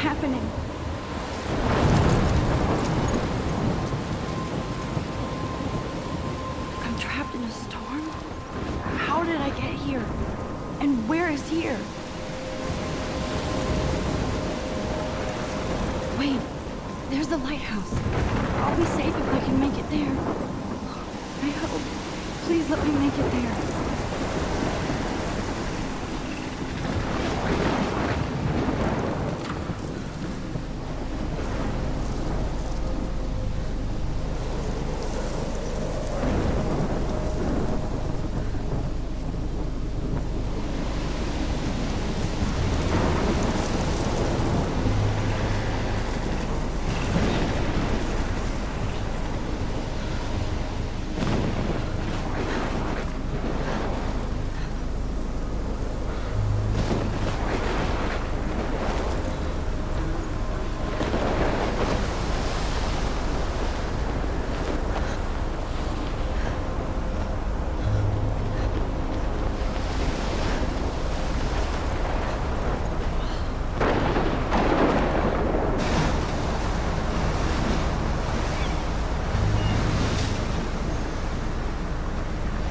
happening? I'm trapped in a storm? How did I get here? And where is here? Wait, there's the lighthouse. I'll be safe if I can make it there. I hope. Please let me make it there.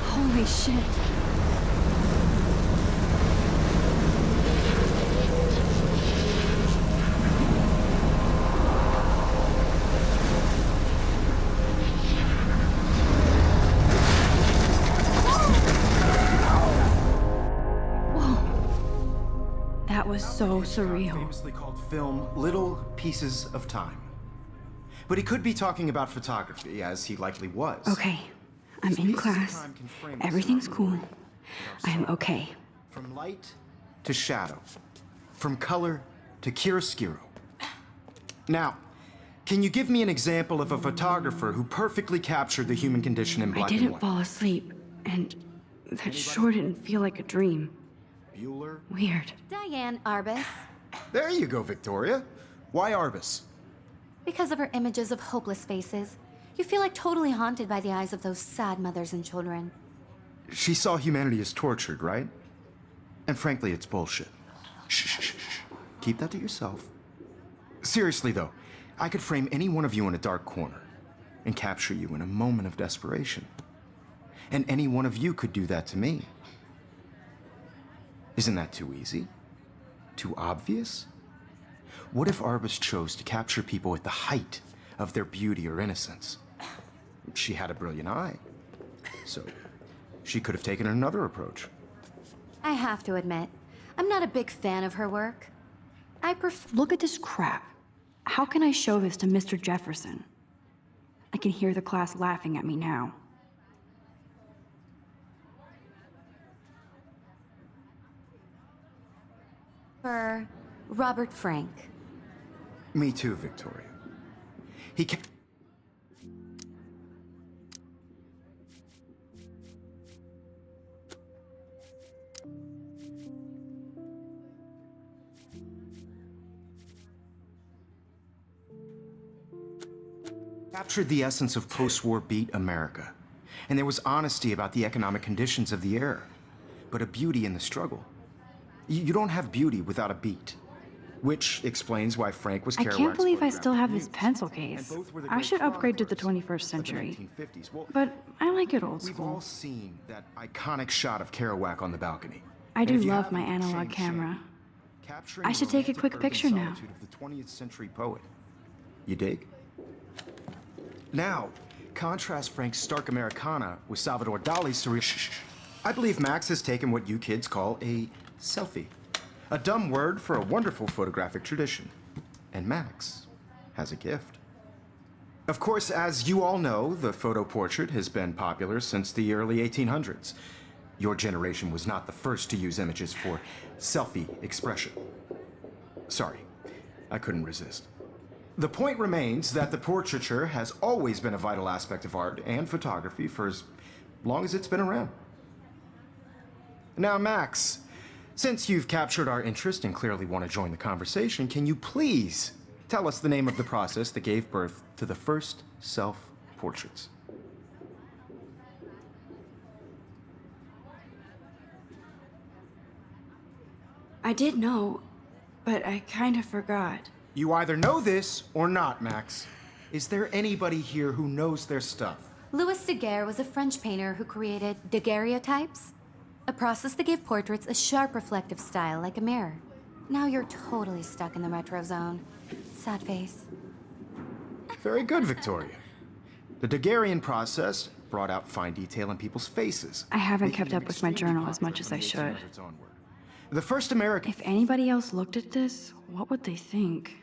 Holy shit. Whoa. That was so surreal. Famously called film Little Pieces of Time. But he could be talking about photography, as he likely was. Okay, I'm in class. Everything's cool. I am okay. From light to shadow. From color to chiaroscuro. Now, can you give me an example of a photographer who perfectly captured the human condition in black and I didn't white? fall asleep, and that sure didn't feel like a dream. Bueller? Weird. Diane Arbus. There you go, Victoria. Why Arbus? Because of her images of hopeless faces, you feel like totally haunted by the eyes of those sad mothers and children. She saw humanity as tortured, right? And frankly, it's bullshit. Shh, shh, shh, shh. Keep that to yourself. Seriously, though, I could frame any one of you in a dark corner and capture you in a moment of desperation. And any one of you could do that to me. Isn't that too easy? Too obvious? What if Arbus chose to capture people at the height of their beauty or innocence? She had a brilliant eye, so she could have taken another approach. I have to admit, I'm not a big fan of her work. I prefer. Look at this crap. How can I show this to Mr. Jefferson? I can hear the class laughing at me now. For Robert Frank. Me too, Victoria. He kept... captured the essence of post-war beat America. And there was honesty about the economic conditions of the era, but a beauty in the struggle. You don't have beauty without a beat. Which explains why Frank was I Kerouac's can't believe I photographic still have this muse. pencil And case. both were the I great should upgrade to the chroniclers 21st of century. 1950s. Well, But I like it old we've school. all seen that iconic shot of Kerouac on the balcony. I do And if you love my haven't, analog shame, camera. shame. Capturing I should the take a romantic quick urban picture now. solitude of the 20th century poet. You dig? Now, contrast Frank's stark Americana with Salvador Dali's surreal. Shh. I believe Max has taken what you kids call a selfie. A dumb word for a wonderful photographic tradition. And Max has a gift. Of course, as you all know, the photo portrait has been popular since the early 1800s. Your generation was not the first to use images for selfie expression. Sorry, I couldn't resist. The point remains that the portraiture has always been a vital aspect of art and photography for as long as it's been around. Now, Max, since you've captured our interest and clearly want to join the conversation, can you please tell us the name of the process that gave birth to the first self-portraits? I did know, but I kind of forgot. You either know this or not, Max. Is there anybody here who knows their stuff? Louis Daguerre was a French painter who created daguerreotypes, a process that gave portraits a sharp reflective style like a mirror. Now you're totally stuck in the retro zone. Sad face. Very good, Victoria. The Daguerrean process brought out fine detail in people's faces. I haven't making kept it up with my extremely journal as popular much as from I the should. 1800s onward. The first American... If anybody else looked at this, what would they think?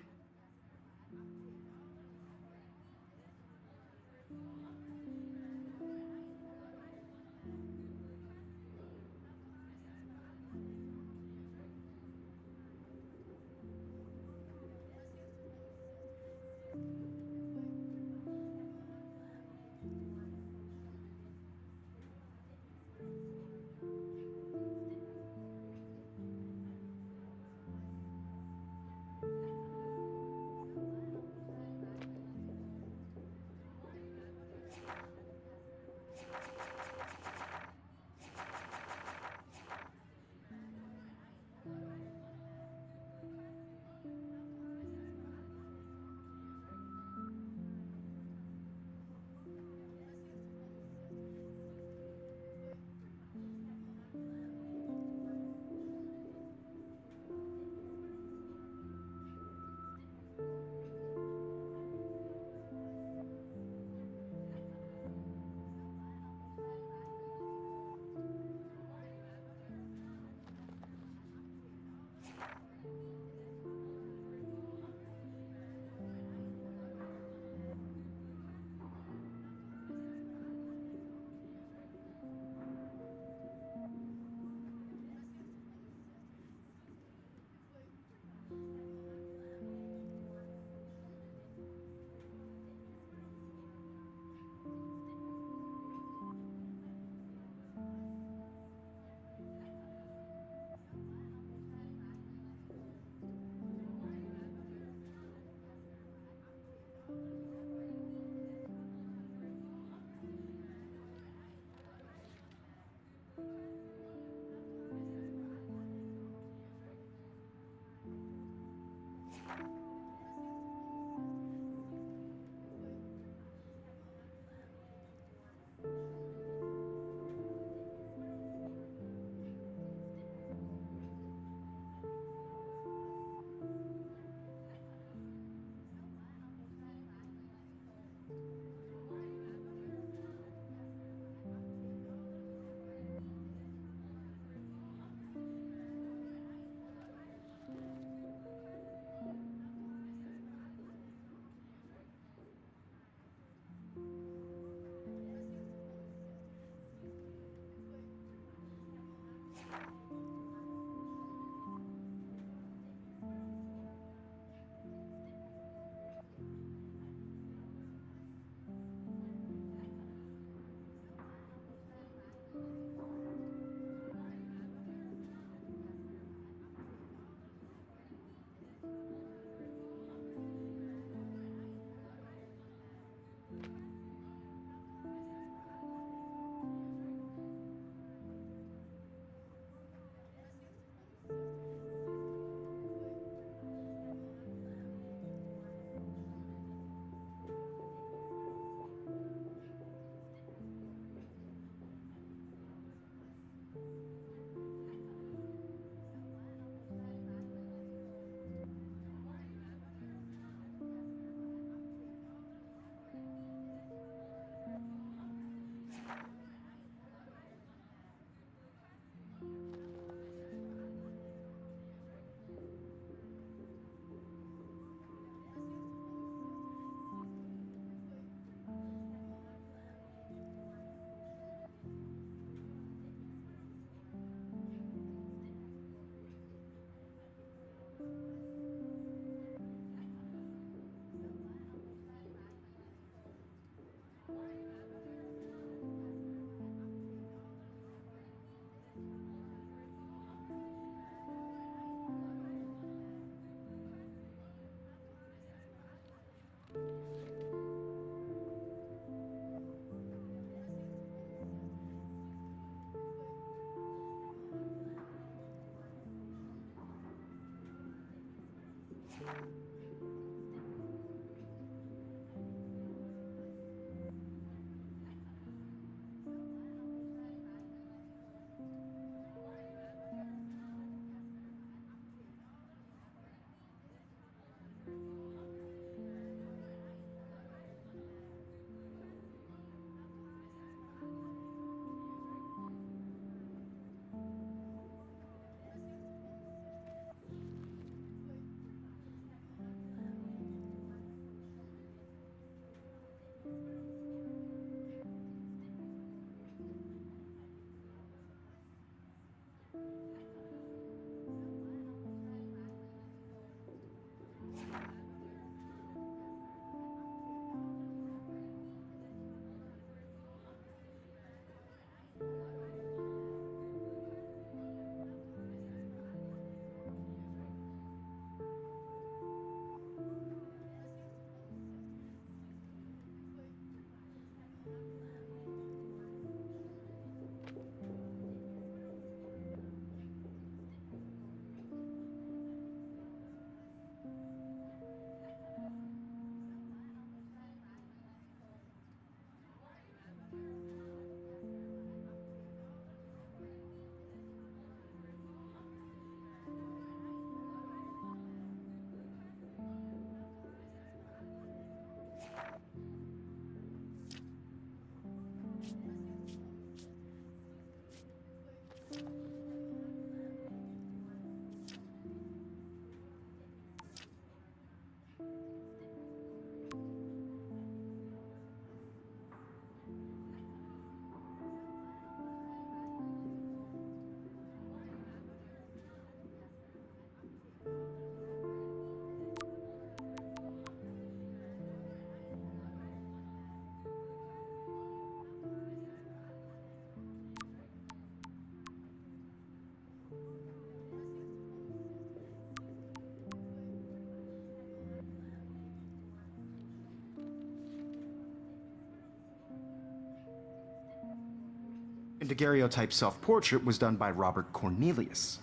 A daguerreotype self-portrait was done by Robert Cornelius.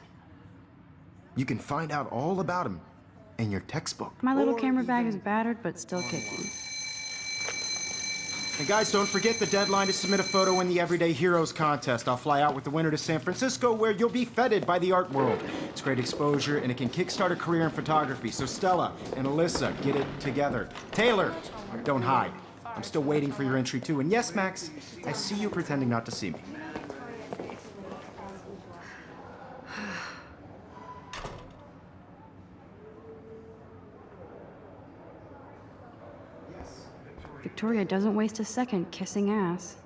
You can find out all about him in your textbook. My little Or camera bag is even battered, but still online. kicking. And guys, don't forget the deadline to submit a photo in the Everyday Heroes contest. I'll fly out with the winner to San Francisco, where you'll be feted by the art world. It's great exposure, and it can kickstart a career in photography. So Stella and Alyssa, get it together. Taylor, don't hide. I'm still waiting for your entry too. And yes, Max, I see you pretending not to see me. Victoria doesn't waste a second kissing ass.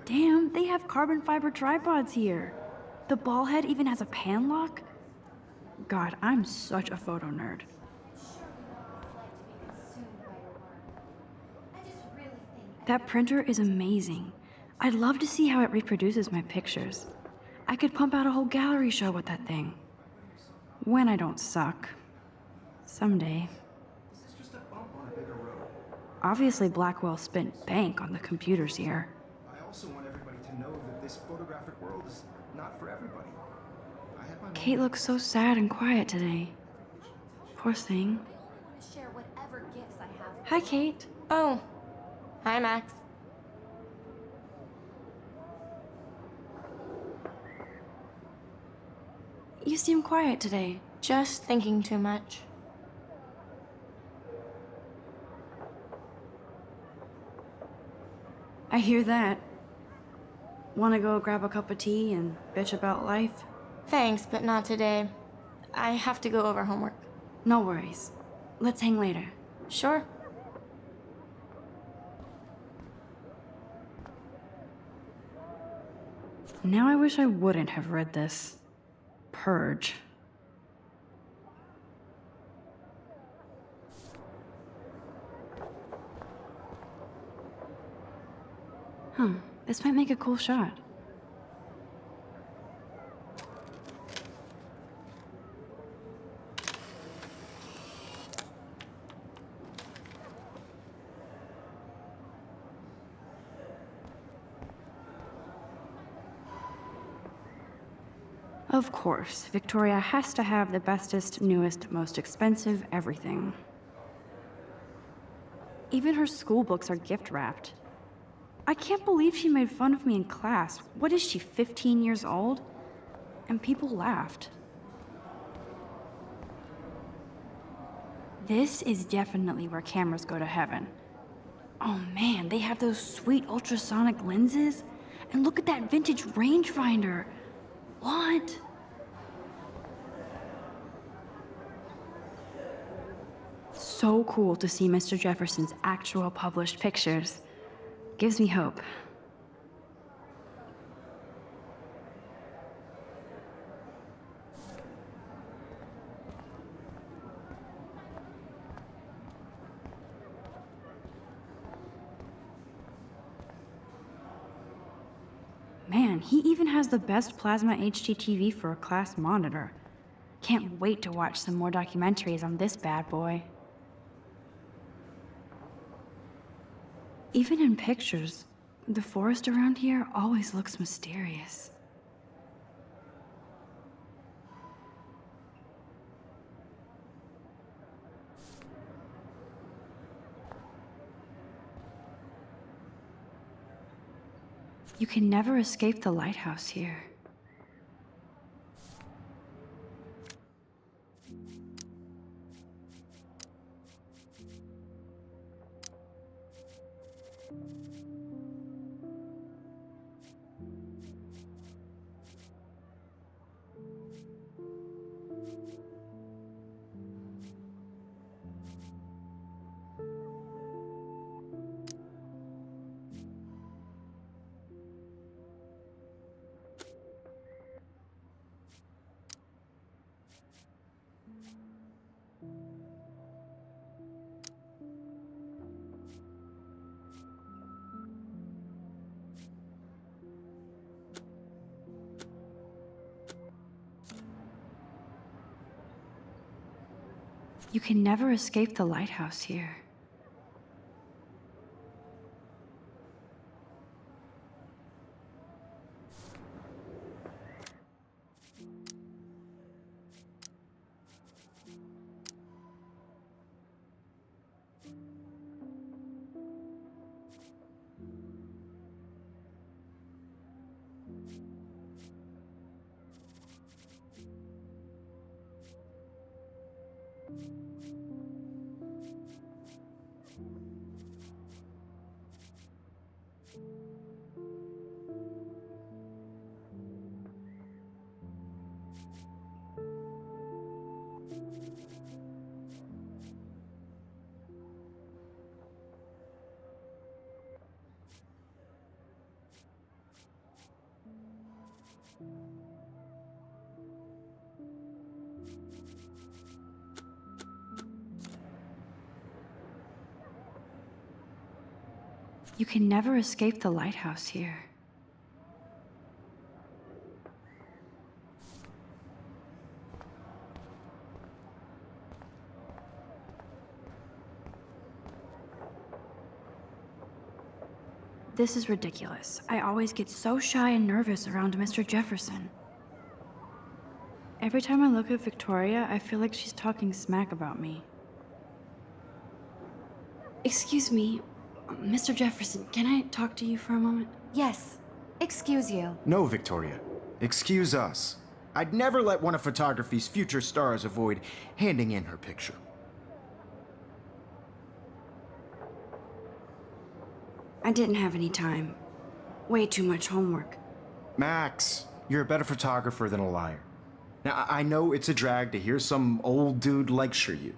Damn, they have carbon fiber tripods here. The ball head even has a pan lock. God, I'm such a photo nerd. That printer is amazing. I'd love to see how it reproduces my pictures. I could pump out a whole gallery show with that thing. When I don't suck. Someday. This is just a bump on a bigger road. Obviously, Blackwell spent bank on the computers here. I also want everybody to know that this photographic world is not for everybody. I had my Kate looks so sad and quiet today. Poor thing. Share whatever gifts I have. Hi, Kate. Oh, hi, Max. You seem quiet today. Just thinking too much. I hear that. Want to go grab a cup of tea and bitch about life? Thanks, but not today. I have to go over homework. No worries. Let's hang later. Sure. Now I wish I wouldn't have read this. Purge. This might make a cool shot. Of course, Victoria has to have the bestest, newest, most expensive everything. Even her school books are gift wrapped. I can't believe she made fun of me in class. What is she, 15 years old? And people laughed. This is definitely where cameras go to heaven. Oh man, they have those sweet ultrasonic lenses. And look at that vintage rangefinder. What? So cool to see Mr. Jefferson's actual published pictures. Gives me hope. Man, he even has the best plasma HDTV for a class monitor. Can't wait to watch some more documentaries on this bad boy. Even in pictures, the forest around here always looks mysterious. You can never escape the lighthouse here. You can never escape the lighthouse here. You can never escape the lighthouse here. This is ridiculous. I always get so shy and nervous around Mr. Jefferson. Every time I look at Victoria, I feel like she's talking smack about me. Excuse me, Mr. Jefferson, can I talk to you for a moment? Yes. Excuse you. No, Victoria. Excuse us. I'd never let one of photography's future stars avoid handing in her picture. I didn't have any time. Way too much homework. Max, you're a better photographer than a liar. Now, I know it's a drag to hear some old dude lecture you,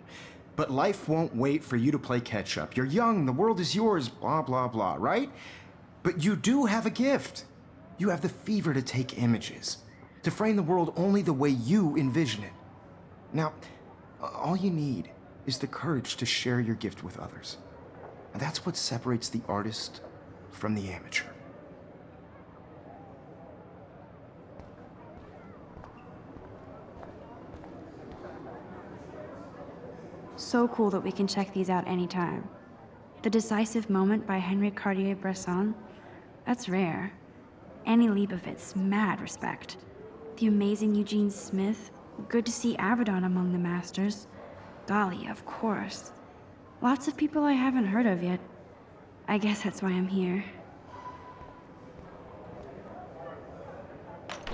but life won't wait for you to play catch up. You're young, the world is yours, blah, blah, blah, right? But you do have a gift. You have the fever to take images, to frame the world only the way you envision it. Now, all you need is the courage to share your gift with others. And that's what separates the artist from the amateur. So cool that we can check these out anytime. The Decisive Moment by Henry Cartier-Bresson, that's rare. Annie Leibovitz, mad respect. The amazing Eugene Smith, good to see Avedon among the masters. Golly, of course. Lots of people I haven't heard of yet. I guess that's why I'm here.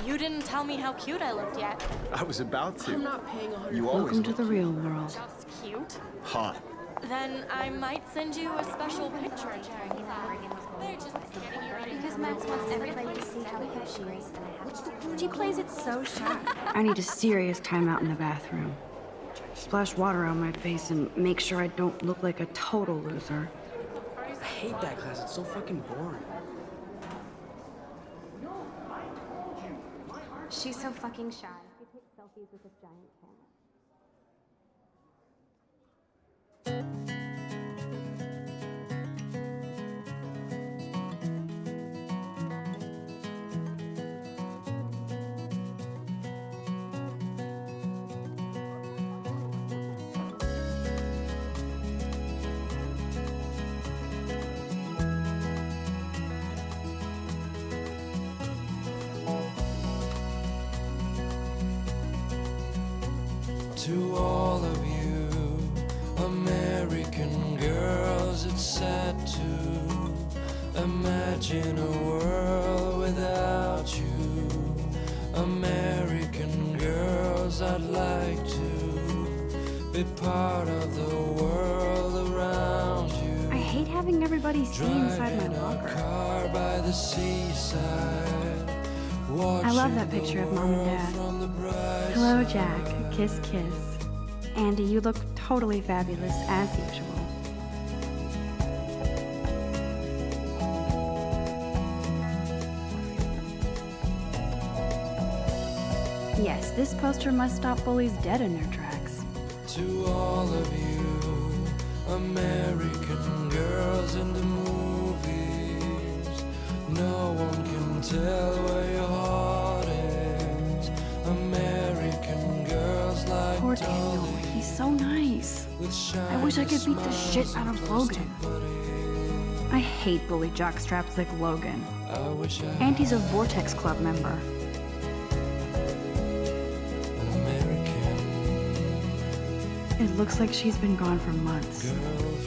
You didn't tell me how cute I looked yet. I was about to. I'm not paying 100. You always Welcome to look the real world. Just cute. hot. Then I might send you a special picture. They're just getting you ready. Because Max wants everybody to see how cute she is. She plays it so shy. I need a serious timeout in the bathroom. Splash water on my face and make sure I don't look like a total loser. I hate that class. It's so fucking boring. She's so fucking shy. She takes selfies with this giant camera. To all of you American girls, it's sad to imagine a world without you. American girls, I'd like to be part of the world around you. I hate having everybody see inside my Driving a locker. car by the seaside. I love that picture of Mom and Dad. Hello, Jack. Kiss, kiss. Andy, you look totally fabulous as usual. Yes, this poster must stop bullies dead in their tracks. To all of you American girls in the movies, no one can tell where your heart is. American girls like Poor Daniel, he's so nice. I wish I could beat the shit out of Logan. I hate bully jockstraps like Logan. And he's a Vortex Club member. an American It looks like she's been gone for months. girlfriend.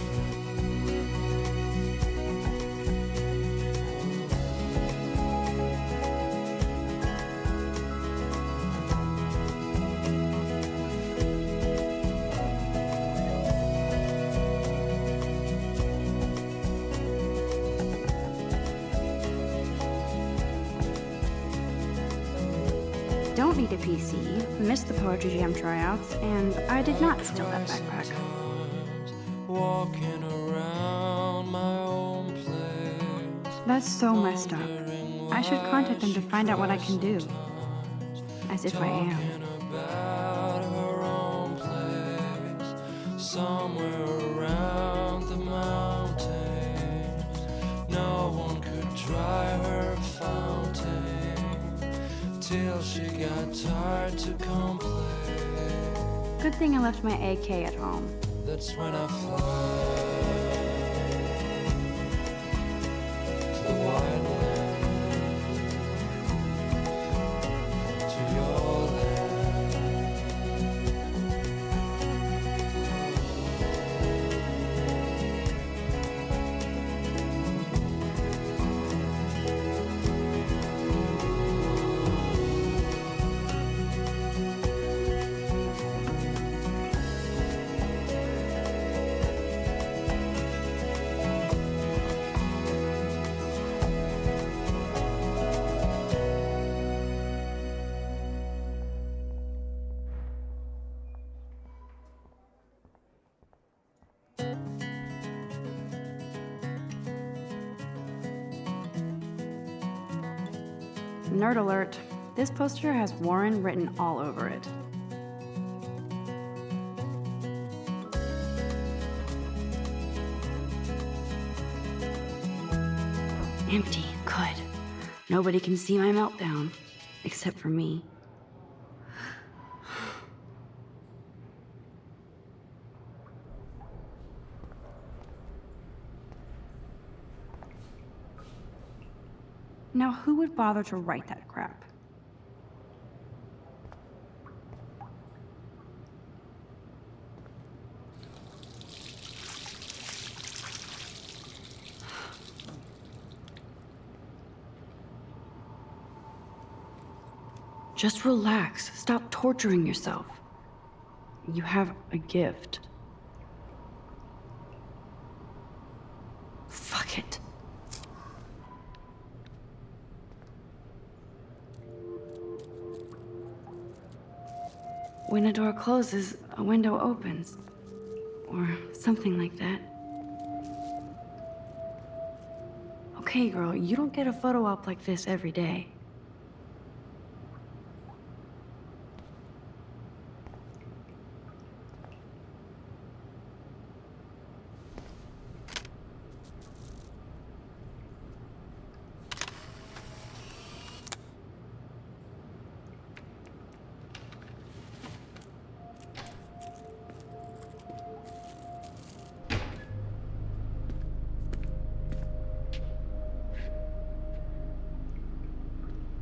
Don't need a PC, missed the Poetry Jam tryouts, and I did not steal that backpack. Walking around my own place. That's so messed up. I should contact them to find out what I can do. As if I am. Talking about her own place, somewhere around the mountains. No one could dry her fountain till she got tired to complain. Good thing I left my AK at home. That's when I fly to the white land, to your land. Nerd alert. This poster has Warren written all over it. Empty. Good. Nobody can see my meltdown. Except for me. Now, who would bother to write that crap? Just relax. Stop torturing yourself. You have a gift. Fuck it. When a door closes, a window opens. Or something like that. Okay, girl, you don't get a photo op like this every day.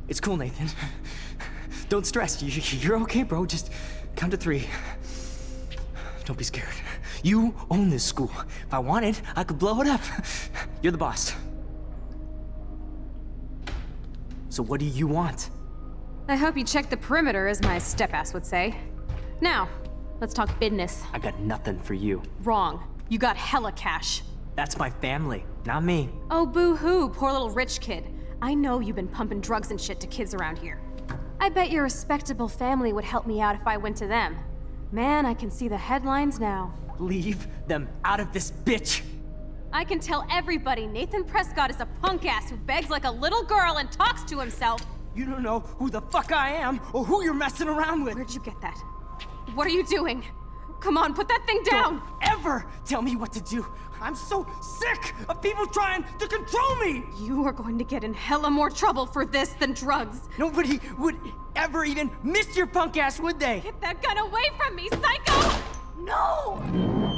It's cool, Nathan. Don't stress. You're okay, bro. Just count to 3. Don't be scared. You own this school. If I wanted, I could blow it up. You're the boss. So what do you want? I hope you checked the perimeter, as my step-ass would say. Now, let's talk business. I got nothing for you. Wrong. You got hella cash. That's my family, not me. Oh, boo-hoo, poor little rich kid. I know you've been pumping drugs and shit to kids around here. I bet your respectable family would help me out if I went to them. Man, I can see the headlines now. Leave them out of this bitch! I can tell everybody Nathan Prescott is a punk ass who begs like a little girl and talks to himself. You don't know who the fuck I am or who you're messing around with. Where'd you get that? What are you doing? Come on, put that thing down! Don't ever tell me what to do. I'm so sick of people trying to control me! You are going to get in hella more trouble for this than drugs. Nobody would ever even miss your punk ass, would they? Get that gun away from me, psycho! No!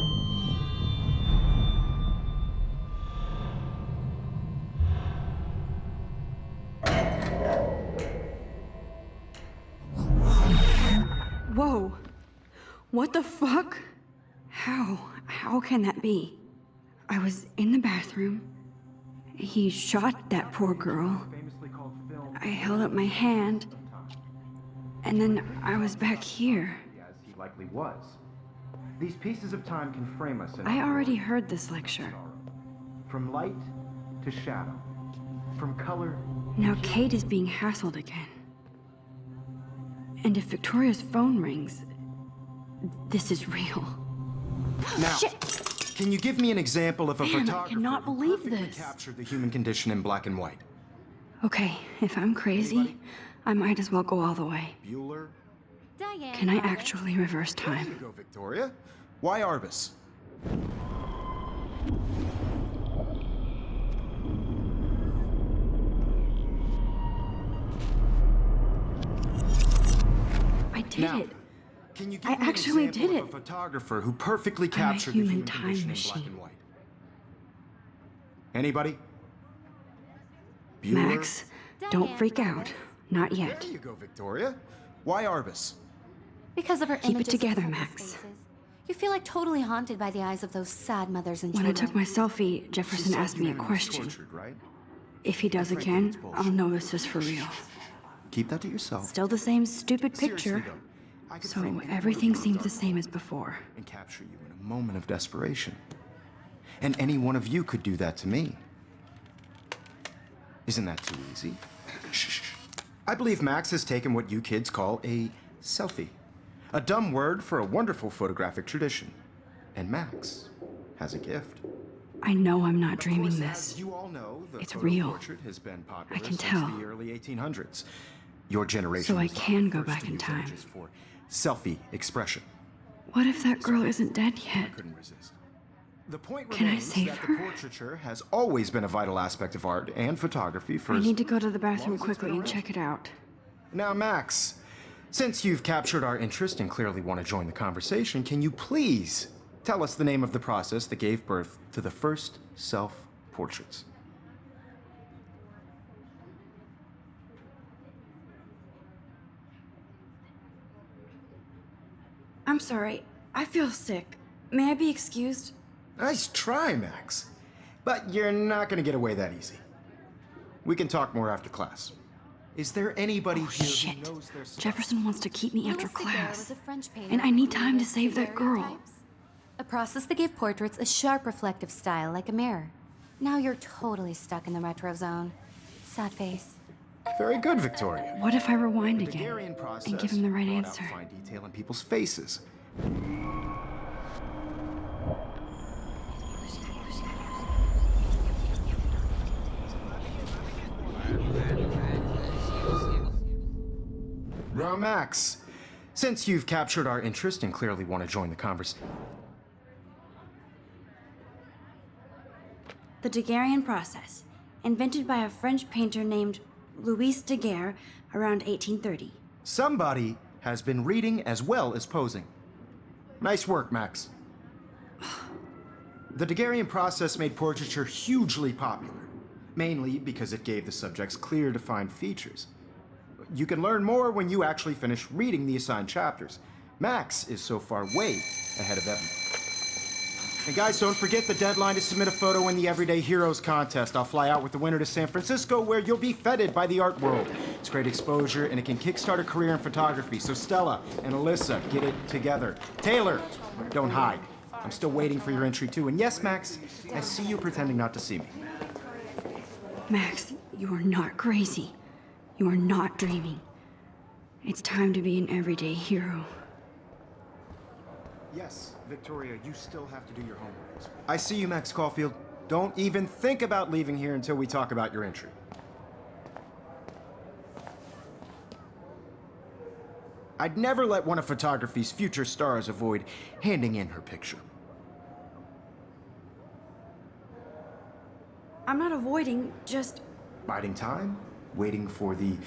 Whoa. What the fuck? How can that be? I was in the bathroom. He shot that poor girl. I held up my hand. And then I was back here. As he likely was. These pieces of time can frame us in I already heard this lecture. from light to shadow, from color. Now Kate is being hassled again. And if Victoria's phone rings, this is real. Now, Shit. can you give me an example of a Damn, I photographer cannot who believe perfectly this. captured the human condition in black and white? Okay, if I'm crazy, I might as well go all the way. Bueller? Diane. Can I Arbus. actually reverse There you time? go, Victoria. Why Arbus? I did Now, it. can you give I me an actually example did of it. a photographer who perfectly I'm a captured the human human time condition in machine. black and white? Anybody? Bueller? Max, don't freak out. Not yet. There you go, Victoria. Why Arbus? Because of her Keep it images of together, helpless Max. faces. You feel like totally haunted by the eyes of those sad mothers and When I children. took my selfie, Jefferson asked me a Humanity was question. tortured, right? If he does Frankly, again, it's bullshit. I'll know this is for real. Keep that to yourself. Still the same stupid Seriously, picture. though, I could So frame any everything one of seems those the same as before. and capture you in a moment of desperation. And any one of you could do that to me. Isn't that too easy? Shh. I believe Max has taken what you kids call a selfie. A dumb word for a wonderful photographic tradition. And Max has a gift. I know I'm not Of dreaming course, this. as you all know, the It's photo real. portrait has been popular I can since tell. the early 1800s. Your generation So I was the can go first back to in use time. images for selfie expression. What if that girl isn't dead yet? I couldn't resist. The point Can I remains save that her? the portraiture has always been a vital aspect of art and photography for I as need to go to the long bathroom as it's quickly been and around. check it out. Now, Max, since you've captured our interest and clearly want to join the conversation, can you please tell us the name of the process that gave birth to the first self-portraits? I'm sorry. I feel sick. May I be excused? Nice try, Max. But you're not going to get away that easy. We can talk more after class. Is there anybody Oh, here shit. who knows their stuff? Jefferson wants to keep me after Louis Daguerre class. was a French painter And I who need time to created save that girl. daguerreotypes, a process that gave portraits a sharp reflective style like a mirror. Now you're totally stuck in the retro zone. Sad face. Very good, Victoria. What if I rewind The again Daguerrean process and give him the right brought out answer? fine detail in people's faces. Now, Max, since you've captured our interest and clearly want to join the conversation. The Daguerrean process, invented by a French painter named Louis Daguerre around 1830. Somebody has been reading as well as posing. Nice work, Max. The Daguerrean process made portraiture hugely popular, mainly because it gave the subjects clear, defined features. You can learn more when you actually finish reading the assigned chapters. Max is so far way ahead of everyone. And guys, don't forget the deadline to submit a photo in the Everyday Heroes contest. I'll fly out with the winner to San Francisco, where you'll be feted by the art world. It's great exposure, and it can kickstart a career in photography. So Stella and Alyssa, get it together. Taylor, don't hide. I'm still waiting for your entry too. And yes, Max, I see you pretending not to see me. Max, you are not crazy. You are not dreaming. It's time to be an everyday hero. Yes, Victoria, you still have to do your homework. I see you, Max Caulfield. Don't even think about leaving here until we talk about your entry. I'd never let one of photography's future stars avoid handing in her picture. I'm not avoiding, just... Biding time? Waiting for the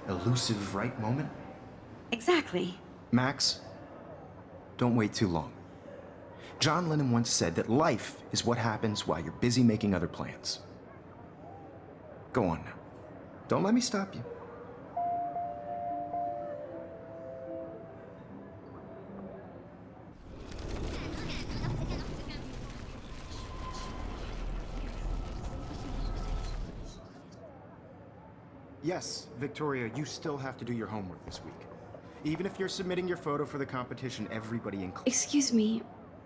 elusive right moment? Exactly. Max, don't wait too long. John Lennon once said that life is what happens while you're busy making other plans. Go on now. Don't let me stop you. Yes, Victoria, you still have to do your homework this week. Even if you're submitting your photo for the competition, everybody includes... Excuse me,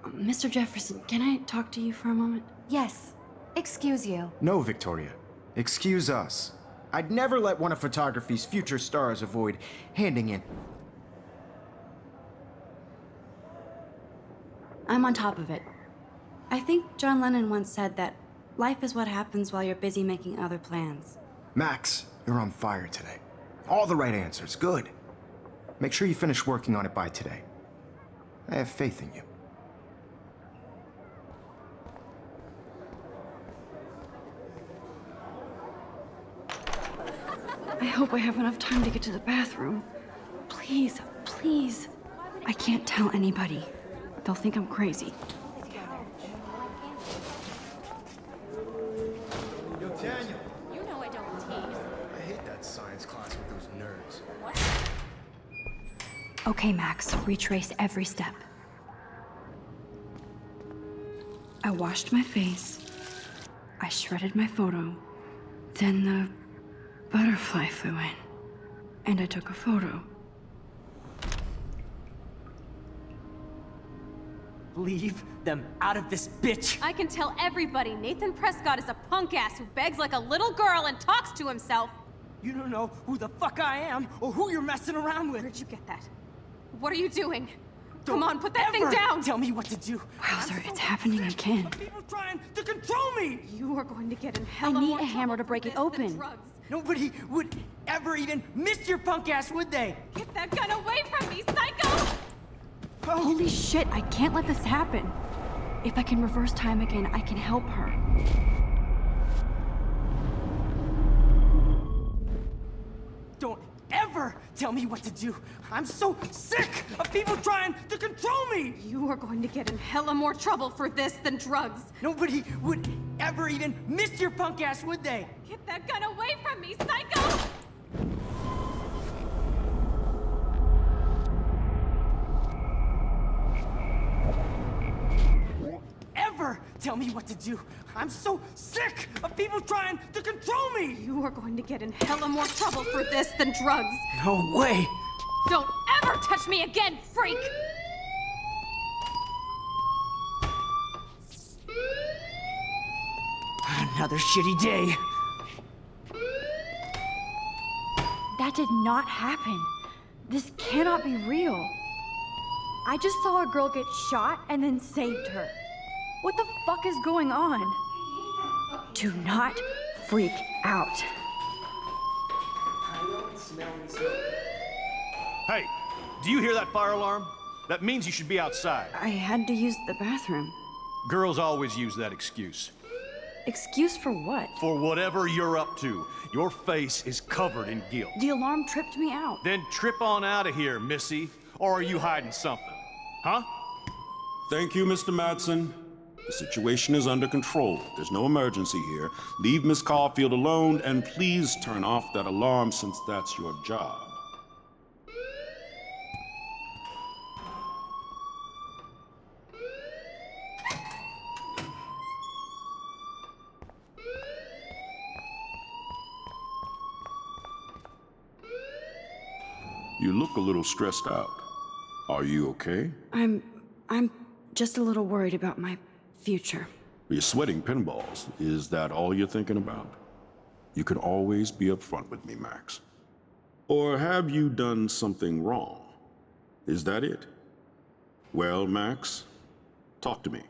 Mr. Jefferson, can I talk to you for a moment? Yes. Excuse you. No, Victoria. Excuse us. I'd never let one of photography's future stars avoid handing in... I'm on top of it. I think John Lennon once said that life is what happens while you're busy making other plans. Max, you're on fire today. All the right answers. Good. Make sure you finish working on it by today. I have faith in you. I hope I have enough time to get to the bathroom. Please, please. I can't tell anybody. They'll think I'm crazy. Yo, Daniel. You know I don't tease. I hate that science class with those nerds. Okay, Max, retrace every step. I washed my face. I shredded my photo. Then the butterfly flew in. And I took a photo. Leave them out of this bitch! I can tell everybody Nathan Prescott is a punk ass who begs like a little girl and talks to himself. You don't know who the fuck I am or who you're messing around with. Where'd you get that? What are you doing? Don't Come on, put that thing ever down! Tell me what to do. Wowzer, it's happening again. People trying to control me! You are going to get in hell. I need a hammer to break it open. Nobody would ever even miss your punk ass, would they? Get that gun away from me, psycho! Holy shit, I can't let this happen. If I can reverse time again, I can help her. Don't ever tell me what to do. I'm so sick of people trying to control me! You are going to get in hella more trouble for this than drugs. Nobody would ever even miss your punk ass, would they? Get that gun away from me, psycho! Ever tell me what to do. I'm so sick of people trying to control me! You are going to get in hella more trouble for this than drugs. No way! Don't ever touch me again, freak! Another shitty day. That did not happen. This cannot be real. I just saw a girl get shot and then saved her. What the fuck is going on? Do not freak out. Hey, do you hear that fire alarm? That means you should be outside. I had to use the bathroom. Girls always use that excuse. Excuse for what? For whatever you're up to, your face is covered in guilt. The alarm tripped me out. Then trip on out of here, missy. Or are you hiding something? Huh? Thank you, Mr. Madsen. The situation is under control. There's no emergency here. Leave Miss Caulfield alone, and please turn off that alarm since that's your job. You look a little stressed out. Are you okay? I'm just a little worried about my future. You're sweating pinballs. Is that all you're thinking about? You can always be upfront with me, Max. Or have you done something wrong? Is that it? Well, Max, talk to me.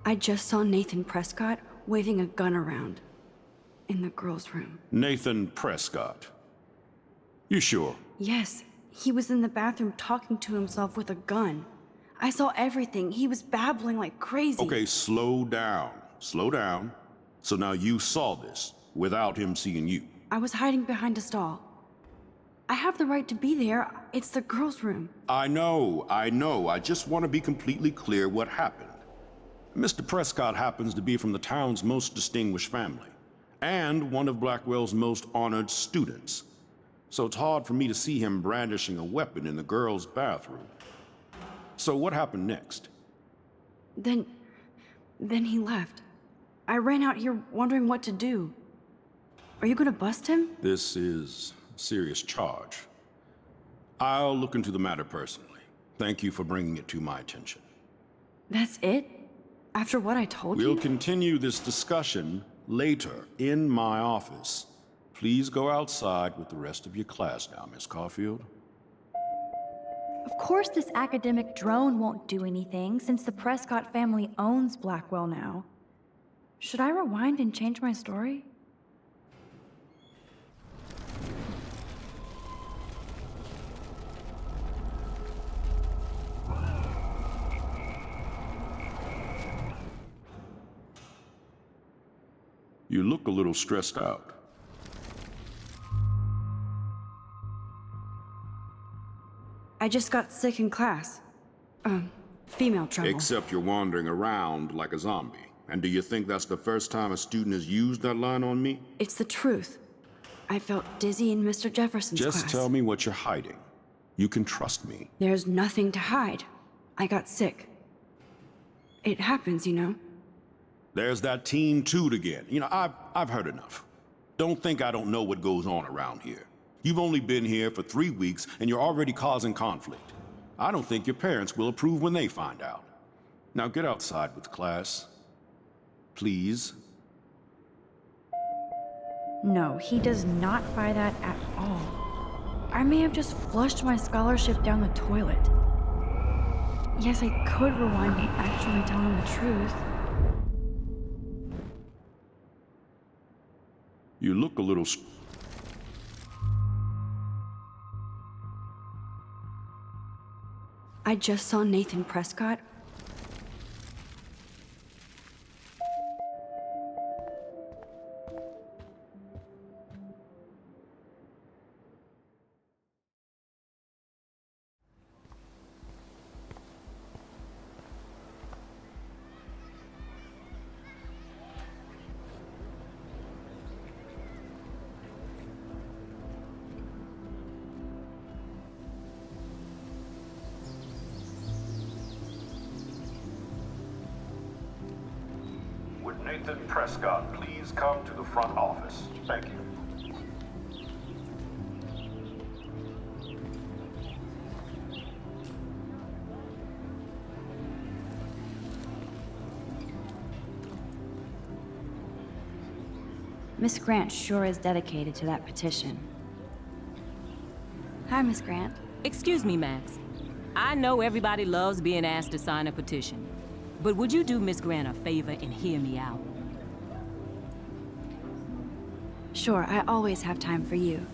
I just saw Nathan Prescott waving a gun around in the girls' room. Nathan Prescott. You sure? Yes, he was in the bathroom talking to himself with a gun. I saw everything. He was babbling like crazy. Okay, slow down. Slow down. So now you saw this without him seeing you. I was hiding behind a stall. I have the right to be there. It's the girls' room. I know. I just want to be completely clear what happened. Mr. Prescott happens to be from the town's most distinguished family, and one of Blackwell's most honored students. So it's hard for me to see him brandishing a weapon in the girls' bathroom. So what happened next? Then he left. I ran out here wondering what to do. Are you gonna bust him? This is a serious charge. I'll look into the matter personally. Thank you for bringing it to my attention. That's it? After what I told you? We'll continue this discussion later in my office. Please go outside with the rest of your class now, Miss Caulfield. Of course this academic drone won't do anything, since the Prescott family owns Blackwell now. Should I rewind and change my story? You look a little stressed out. I just got sick in class. Female trouble. Except you're wandering around like a zombie. And do you think that's the first time a student has used that line on me? It's the truth. I felt dizzy in Mr. Jefferson's class. Just tell me what you're hiding. You can trust me. There's nothing to hide. I got sick. It happens, you know. There's that teen toot again. You know, I've heard enough. Don't think I don't know what goes on around here. You've only been here for 3 weeks and you're already causing conflict. I don't think your parents will approve when they find out. Now get outside with class. Please. No, he does not buy that at all. I may have just flushed my scholarship down the toilet. Yes, I could rewind and actually tell him the truth. You look a little... I just saw Nathan Prescott. Would Nathan Prescott please come to the front office? Thank you. Miss Grant sure is dedicated to that petition. Hi, Miss Grant. Excuse me, Max. I know everybody loves being asked to sign a petition, but would you do Miss Grant a favor and hear me out? Sure, I always have time for you.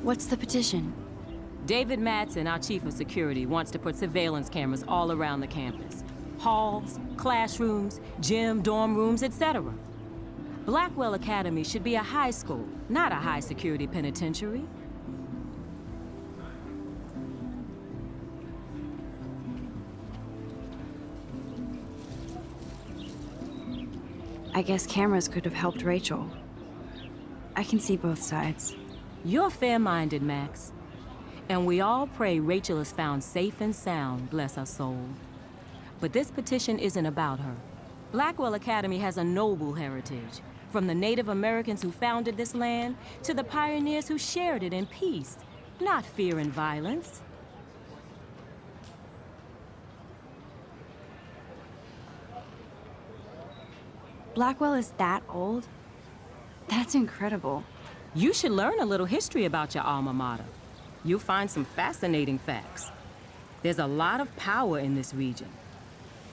What's the petition? David Madsen, our chief of security, wants to put surveillance cameras all around the campus. Halls, classrooms, gym, dorm rooms, etc. Blackwell Academy should be a high school, not a high-security penitentiary. I guess cameras could have helped Rachel. I can see both sides. You're fair-minded, Max. And we all pray Rachel is found safe and sound, bless her soul. But this petition isn't about her. Blackwell Academy has a noble heritage, from the Native Americans who founded this land to the pioneers who shared it in peace, not fear and violence. Blackwell is that old? That's incredible. You should learn a little history about your alma mater. You'll find some fascinating facts. There's a lot of power in this region.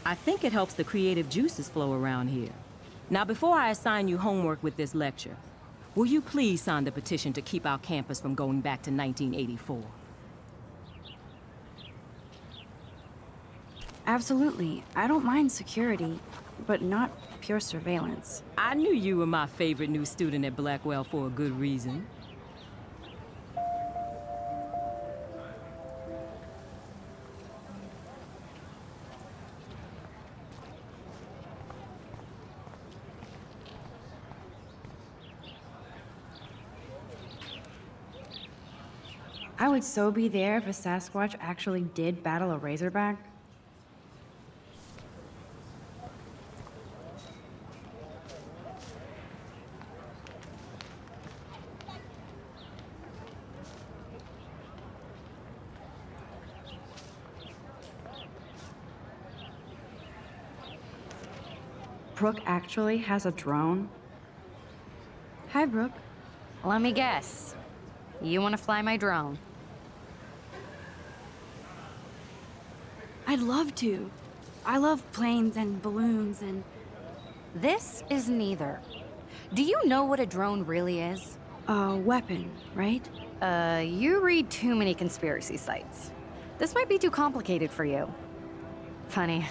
I think it helps the creative juices flow around here. Now, before I assign you homework with this lecture, will you please sign the petition to keep our campus from going back to 1984? Absolutely. I don't mind security, but not pure surveillance. I knew you were my favorite new student at Blackwell for a good reason. I would so be there if a Sasquatch actually did battle a Razorback. Brooke actually has a drone? Hi, Brooke. Let me guess. You want to fly my drone? I'd love to. I love planes and balloons and... This is neither. Do you know what a drone really is? A weapon, right? You read too many conspiracy sites. This might be too complicated for you. Funny,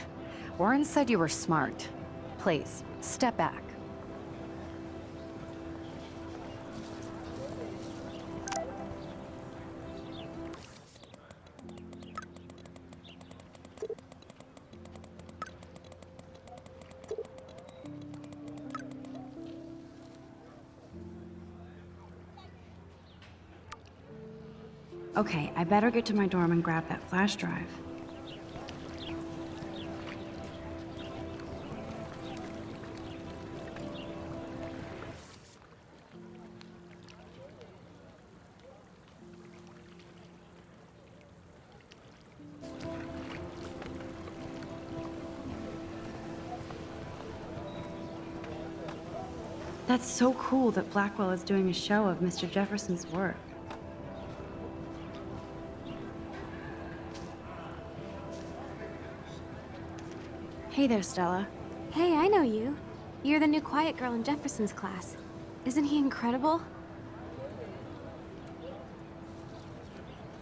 Warren said you were smart. Please, step back. Okay, I better get to my dorm and grab that flash drive. That's so cool that Blackwell is doing a show of Mr. Jefferson's work. Hey there, Stella. Hey, I know you. You're the new quiet girl in Jefferson's class. Isn't he incredible?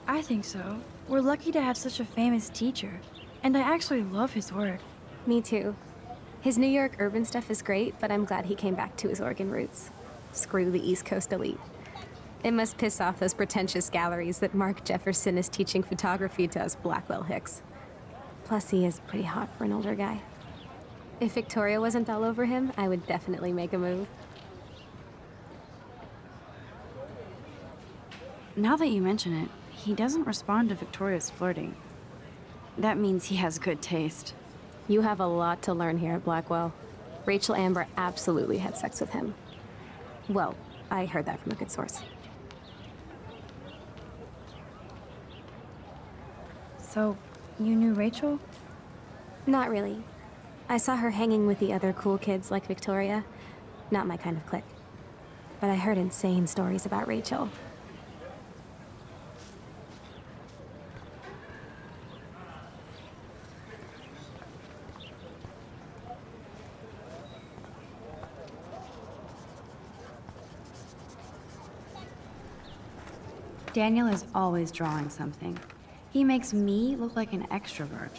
I think so. We're lucky to have such a famous teacher. And I actually love his work. Me too. His New York urban stuff is great, but I'm glad he came back to his Oregon roots. Screw the East Coast elite. It must piss off those pretentious galleries that Mark Jefferson is teaching photography to us Blackwell hicks. Plus, he is pretty hot for an older guy. If Victoria wasn't all over him, I would definitely make a move. Now that you mention it, he doesn't respond to Victoria's flirting. That means he has good taste. You have a lot to learn here at Blackwell. Rachel Amber absolutely had sex with him. Well, I heard that from a good source. So, you knew Rachel? Not really. I saw her hanging with the other cool kids like Victoria. Not my kind of clique. But I heard insane stories about Rachel. Daniel is always drawing something. He makes me look like an extrovert.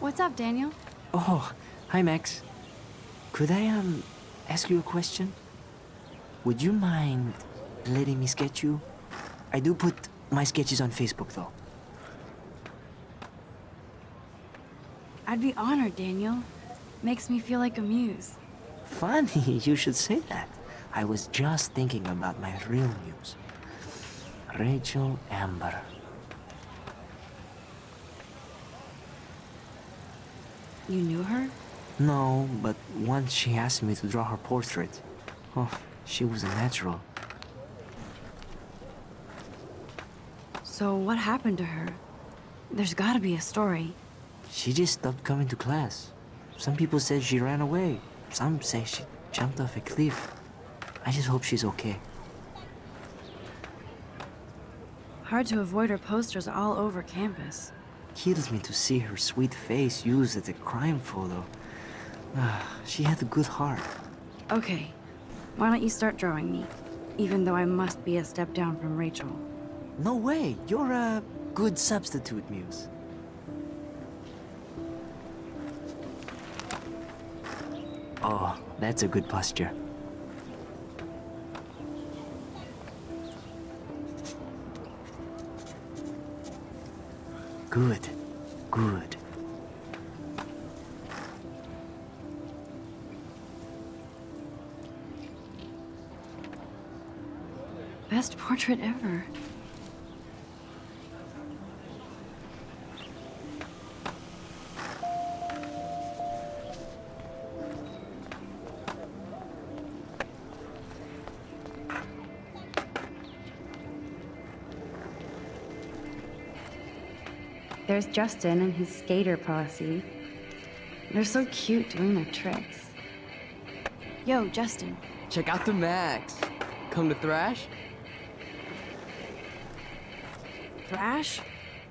What's up, Daniel? Oh, hi Max. Could I, ask you a question? Would you mind letting me sketch you? I do put my sketches on Facebook, though. I'd be honored, Daniel. Makes me feel like a muse. Funny, you should say that. I was just thinking about my real muse. Rachel Amber. You knew her? No, but once she asked me to draw her portrait. Oh, she was a natural. So what happened to her? There's gotta be a story. She just stopped coming to class. Some people said she ran away. Some say she jumped off a cliff. I just hope she's okay. Hard to avoid her posters all over campus. Kills me to see her sweet face used as a crime photo. She had a good heart. Okay, why don't you start drawing me? Even though I must be a step down from Rachel. No way, you're a good substitute, Muse. Oh, that's a good posture. Good, good. Best portrait ever. There's Justin and his skater posse. They're so cute doing their tricks. Yo, Justin. Check out the Max. Come to thrash? Thrash?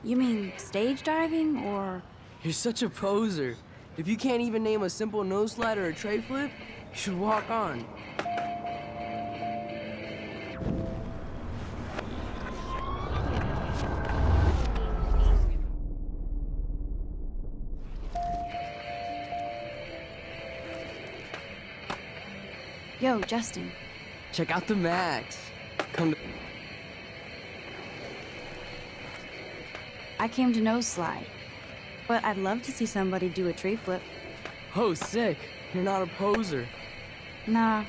You mean stage diving, or...? You're such a poser. If you can't even name a simple nose slide or a tray flip, you should walk on. Yo, Justin. Check out the Max. Come to... I came to nose slide, but I'd love to see somebody do a tree flip. Oh, sick. You're not a poser. Nah,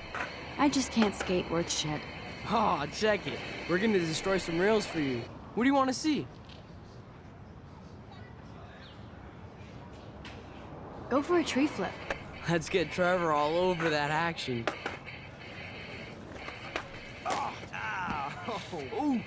I just can't skate worth shit. Aw, check it. We're gonna destroy some rails for you. What do you want to see? Go for a tree flip. Let's get Trevor all over that action. Ooh.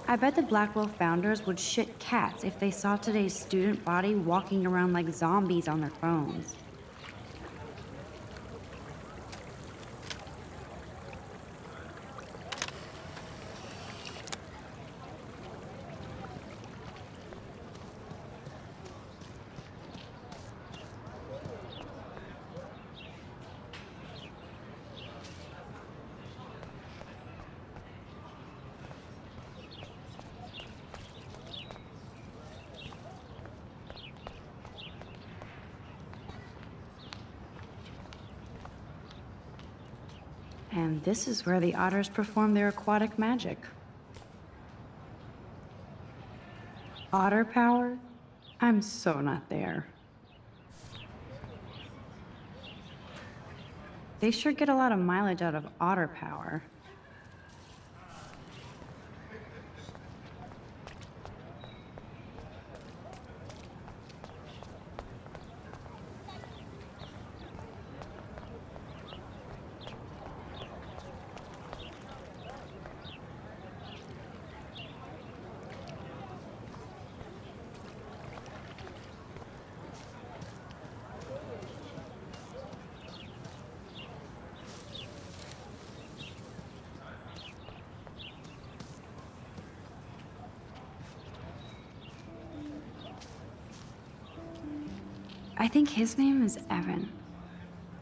I bet the Blackwell founders would shit cats if they saw today's student body walking around like zombies on their phones. And this is where the otters perform their aquatic magic. Otter power? I'm so not there. They sure get a lot of mileage out of otter power. I think his name is Evan.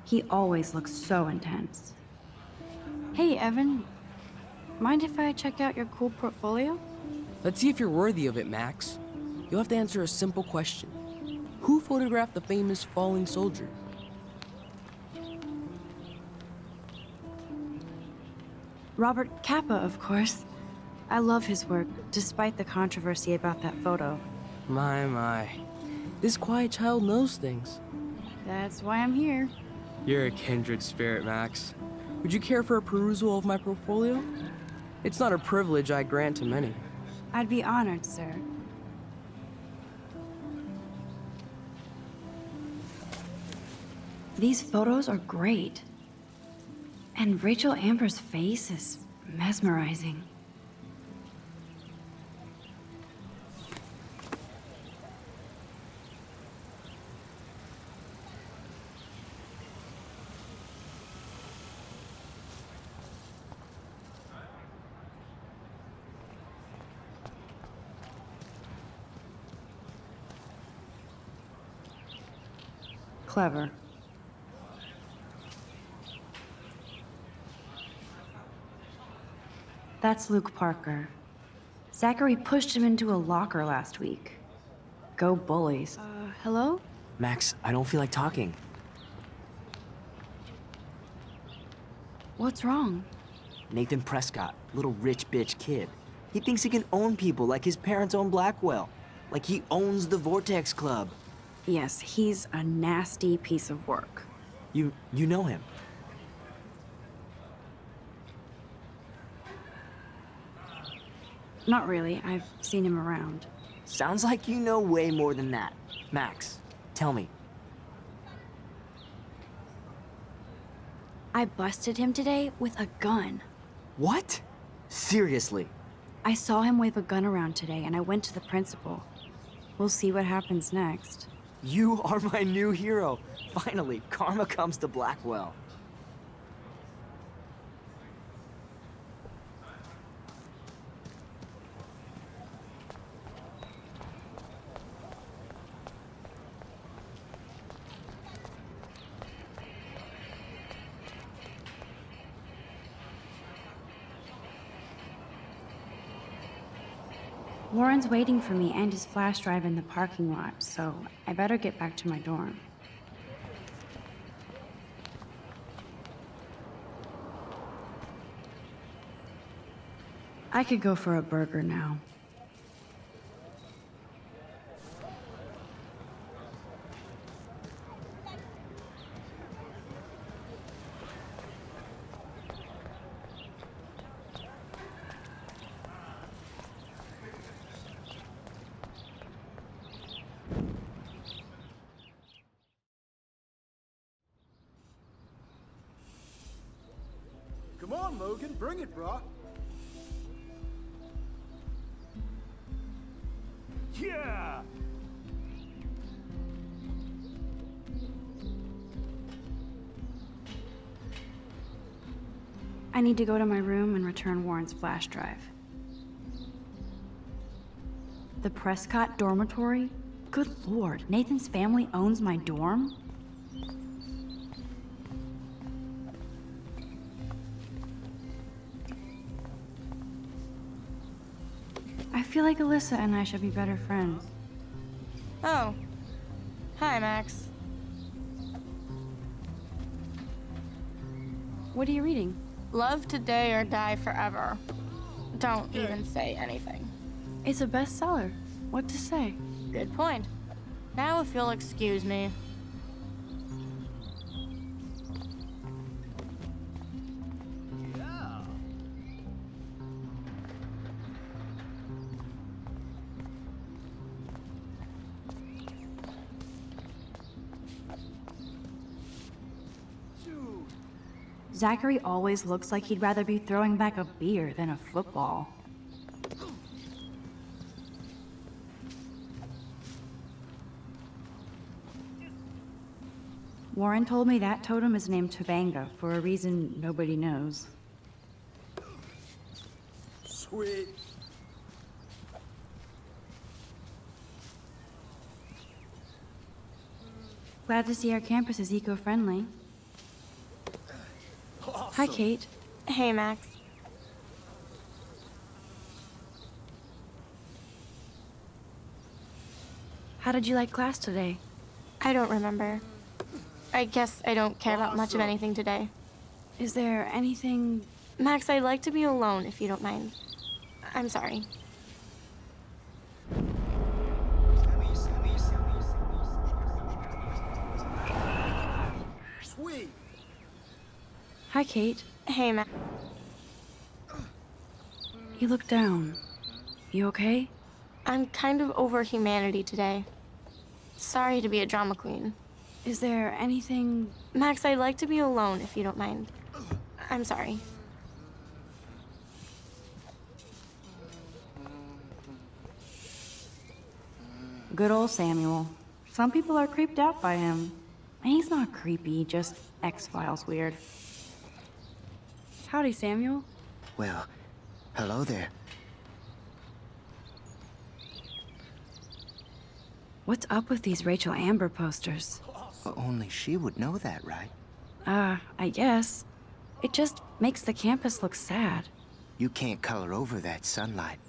He always looks so intense. Hey, Evan. Mind if I check out your cool portfolio? Let's see if you're worthy of it, Max. You'll have to answer a simple question. Who photographed the famous falling soldier? Robert Capa, of course. I love his work, despite the controversy about that photo. My. This quiet child knows things. That's why I'm here. You're a kindred spirit, Max. Would you care for a perusal of my portfolio? It's not a privilege I grant to many. I'd be honored, sir. These photos are great. And Rachel Amber's face is mesmerizing. Clever. That's Luke Parker. Zachary pushed him into a locker last week. Go bullies. Hello? Max, I don't feel like talking. What's wrong? Nathan Prescott, little rich bitch kid. He thinks he can own people like his parents own Blackwell. Like he owns the Vortex Club. Yes, he's a nasty piece of work. You know him? Not really. I've seen him around. Sounds like you know way more than that. Max, tell me. I busted him today with a gun. What? Seriously? I saw him wave a gun around today, and I went to the principal. We'll see what happens next. You are my new hero. Finally, karma comes to Blackwell. Warren's waiting for me and his flash drive in the parking lot, so I better get back to my dorm. I could go for a burger now. Come on, Logan, bring it, brah. Yeah! I need to go to my room and return Warren's flash drive. The Prescott dormitory? Good lord, Nathan's family owns my dorm? I feel like Alyssa and I should be better friends. Oh. Hi, Max. What are you reading? Love Today or Die Forever. Don't even say anything. It's a bestseller. What to say? Good point. Now if you'll excuse me. Zachary always looks like he'd rather be throwing back a beer than a football. Warren told me that totem is named Tobanga for a reason nobody knows. Sweet. Glad to see our campus is eco-friendly. Hi, Kate. Hey, Max. How did you like class today? I don't remember. I guess I don't care about much of anything today. Is there anything... Max, I'd like to be alone if you don't mind. I'm sorry. Sweet. Hi, Kate. Hey, Max. You look down. You okay? I'm kind of over humanity today. Sorry to be a drama queen. Is there anything... Max, I'd like to be alone if you don't mind. I'm sorry. Good old Samuel. Some people are creeped out by him. And he's not creepy, just X-Files weird. Howdy, Samuel. Well, hello there. What's up with these Rachel Amber posters? Only she would know that, right? I guess. It just makes the campus look sad. You can't color over that sunlight.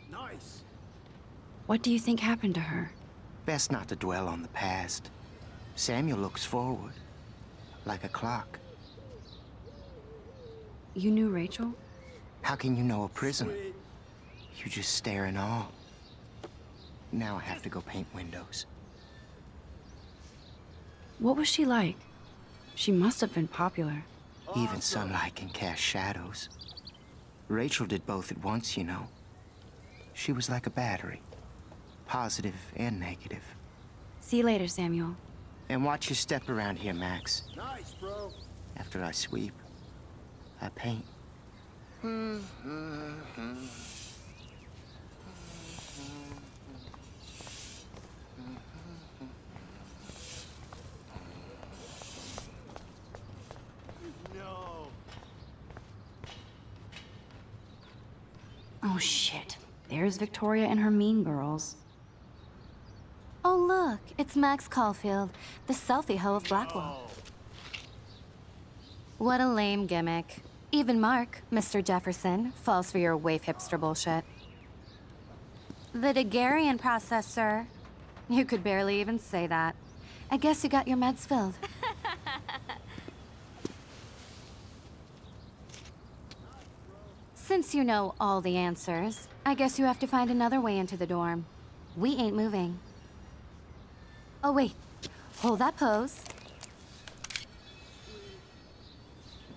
Nice. What do you think happened to her? Best not to dwell on the past. Samuel looks forward, like a clock. You knew Rachel? How can you know a prison? You just stare in awe. Now I have to go paint windows. What was she like? She must have been popular. Even sunlight can cast shadows. Rachel did both at once, you know. She was like a battery. Positive and negative. See you later, Samuel. And watch your step around here, Max. Nice, bro. After I sweep, I paint. No. Oh, shit. There's Victoria and her mean girls. Oh, look, it's Max Caulfield, the selfie hoe of Blackwell. What a lame gimmick. Even Mark, Mr. Jefferson, falls for your waif hipster bullshit. The Daguerrean process, sir. You could barely even say that. I guess you got your meds filled. Since you know all the answers, I guess you have to find another way into the dorm. We ain't moving. Oh, wait. Hold that pose.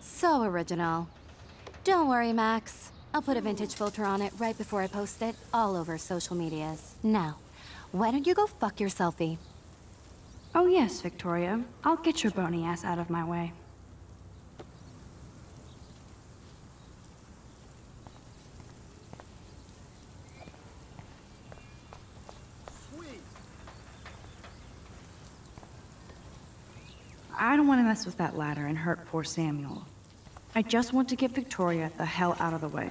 So original. Don't worry, Max. I'll put a vintage filter on it right before I post it all over social medias. Now, why don't you go fuck your selfie? Oh, yes, Victoria. I'll get your bony ass out of my way. I don't want to mess with that ladder and hurt poor Samuel. I just want to get Victoria the hell out of the way.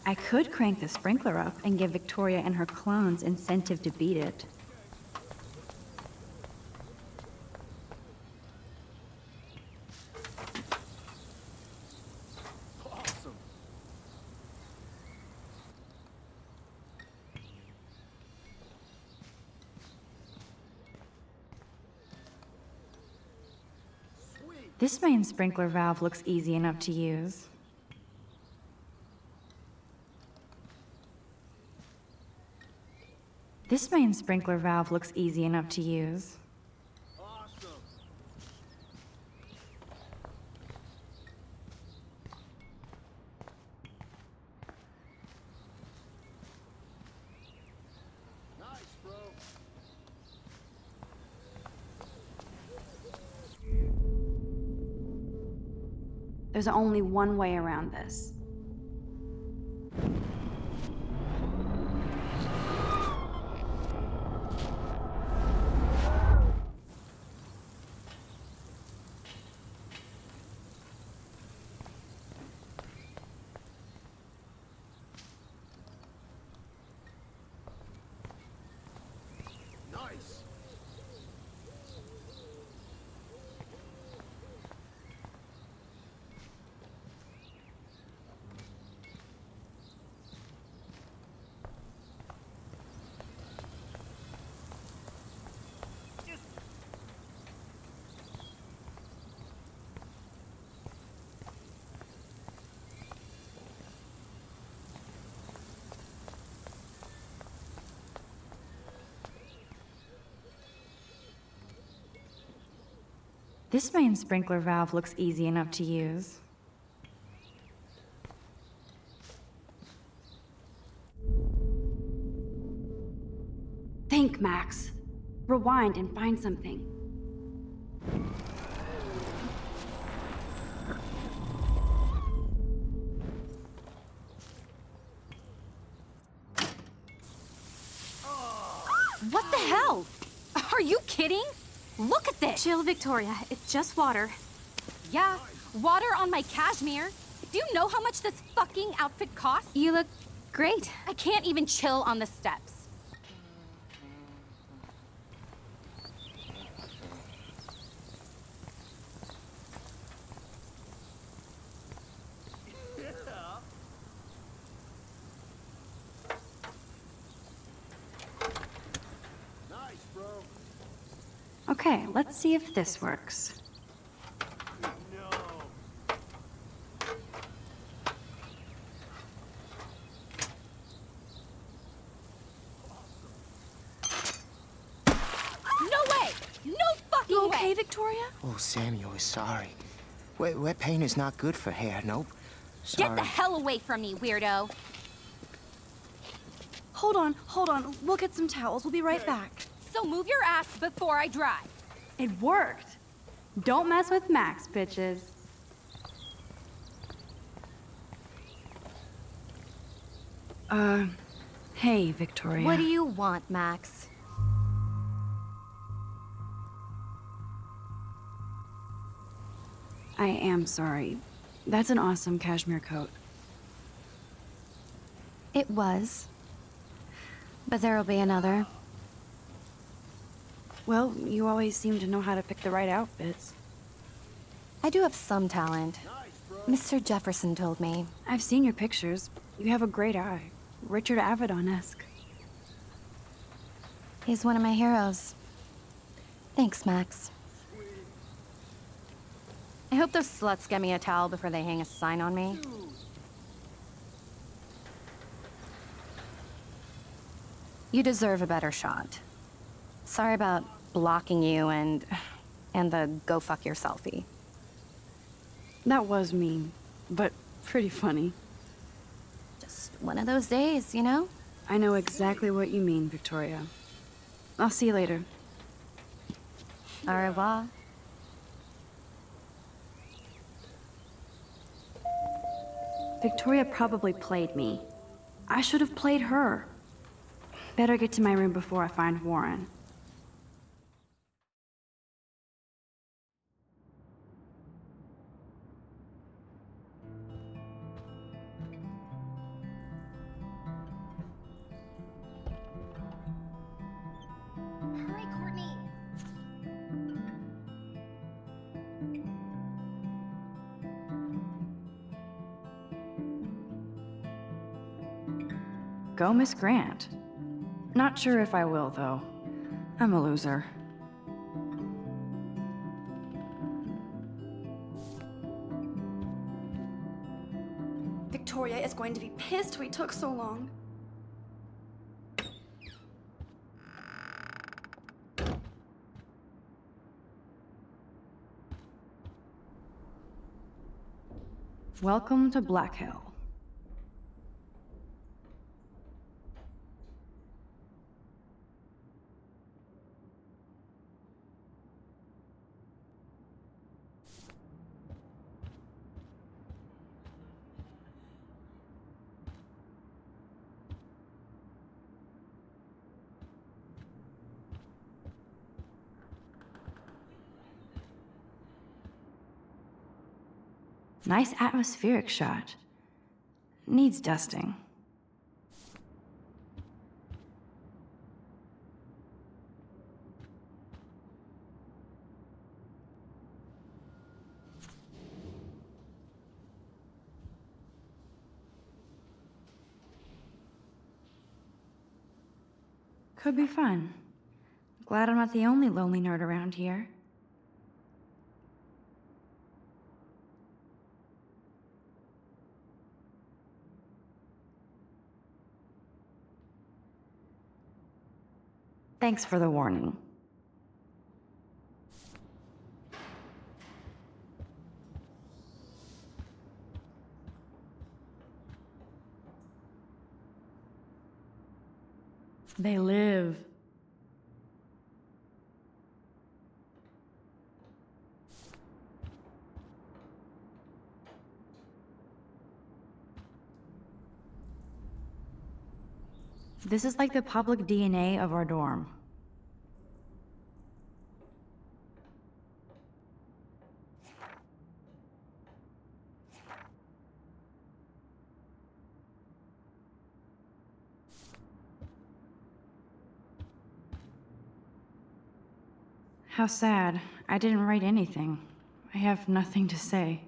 I could crank the sprinkler up and give Victoria and her clones incentive to beat it. This main sprinkler valve looks easy enough to use. This main sprinkler valve looks easy enough to use. There's only one way around this. This main sprinkler valve looks easy enough to use. Think, Max. Rewind and find something. What the hell? Are you kidding? Look at this! Chill, Victoria. It's just water. Yeah, water on my cashmere. Do you know how much this fucking outfit costs? You look great. I can't even chill on the steps. Okay, let's see if this works. No way! No fucking You way! okay, Victoria? Oh, Samuel is sorry. Wet paint is not good for hair, nope. Get Sorry. the hell away from me, weirdo! Hold on. We'll get some towels. We'll be right back. So move your ass before I dry. It worked. Don't mess with Max, bitches. Hey, Victoria. What do you want, Max? I am sorry. That's an awesome cashmere coat. It was. But there'll be another. Well, you always seem to know how to pick the right outfits. I do have some talent. Mr. Jefferson told me. I've seen your pictures. You have a great eye. Richard Avedon-esque. He's one of my heroes. Thanks, Max. I hope those sluts get me a towel before they hang a sign on me. You deserve a better shot. Sorry about blocking you and the go fuck yourselfie. That was mean, but pretty funny. Just one of those days, you know? I know exactly what you mean, Victoria. I'll see you later. Au revoir. Victoria probably played me. I should have played her. Better get to my room before I find Warren. Hurry, Courtney. Go, Miss Grant. Not sure if I will, though. I'm a loser. Victoria is going to be pissed we took so long. Welcome to Black Hill. Nice atmospheric shot. Needs dusting. Could be fun. Glad I'm not the only lonely nerd around here. Thanks for the warning. They live. This is like the public DNA of our dorm. How sad. I didn't write anything. I have nothing to say.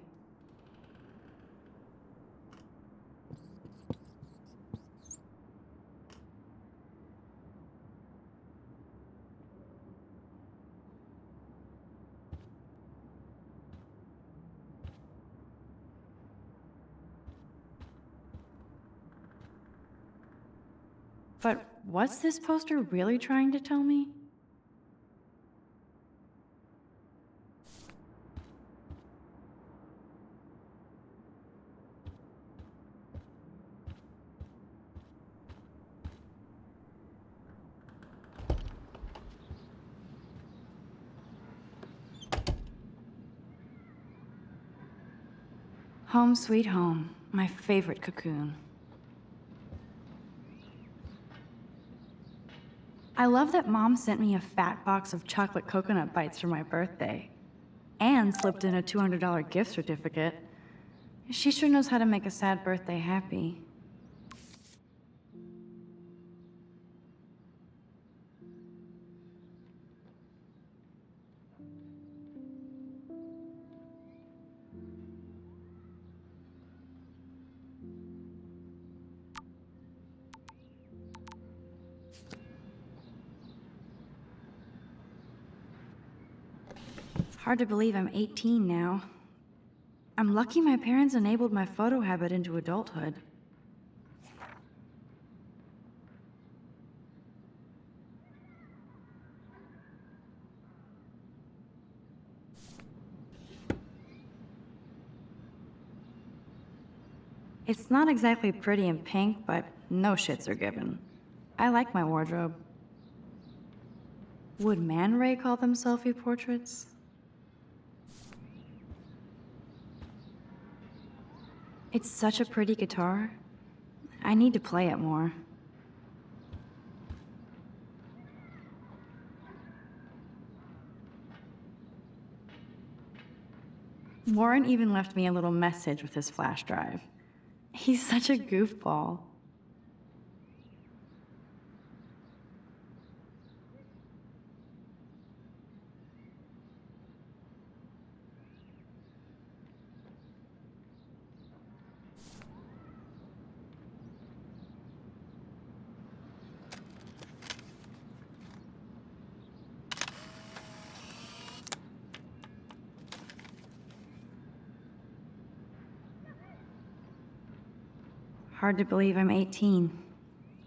But what's this poster really trying to tell me? Home sweet home, my favorite cocoon. I love that Mom sent me a fat box of chocolate coconut bites for my birthday, and slipped in a $200 gift certificate. She sure knows how to make a sad birthday happy. Hard to believe I'm 18 now. I'm lucky my parents enabled my photo habit into adulthood. It's not exactly pretty and pink, but no shits are given. I like my wardrobe. Would Man Ray call them selfie portraits? It's such a pretty guitar. I need to play it more. Warren even left me a little message with his flash drive. He's such a goofball. Hard to believe I'm 18.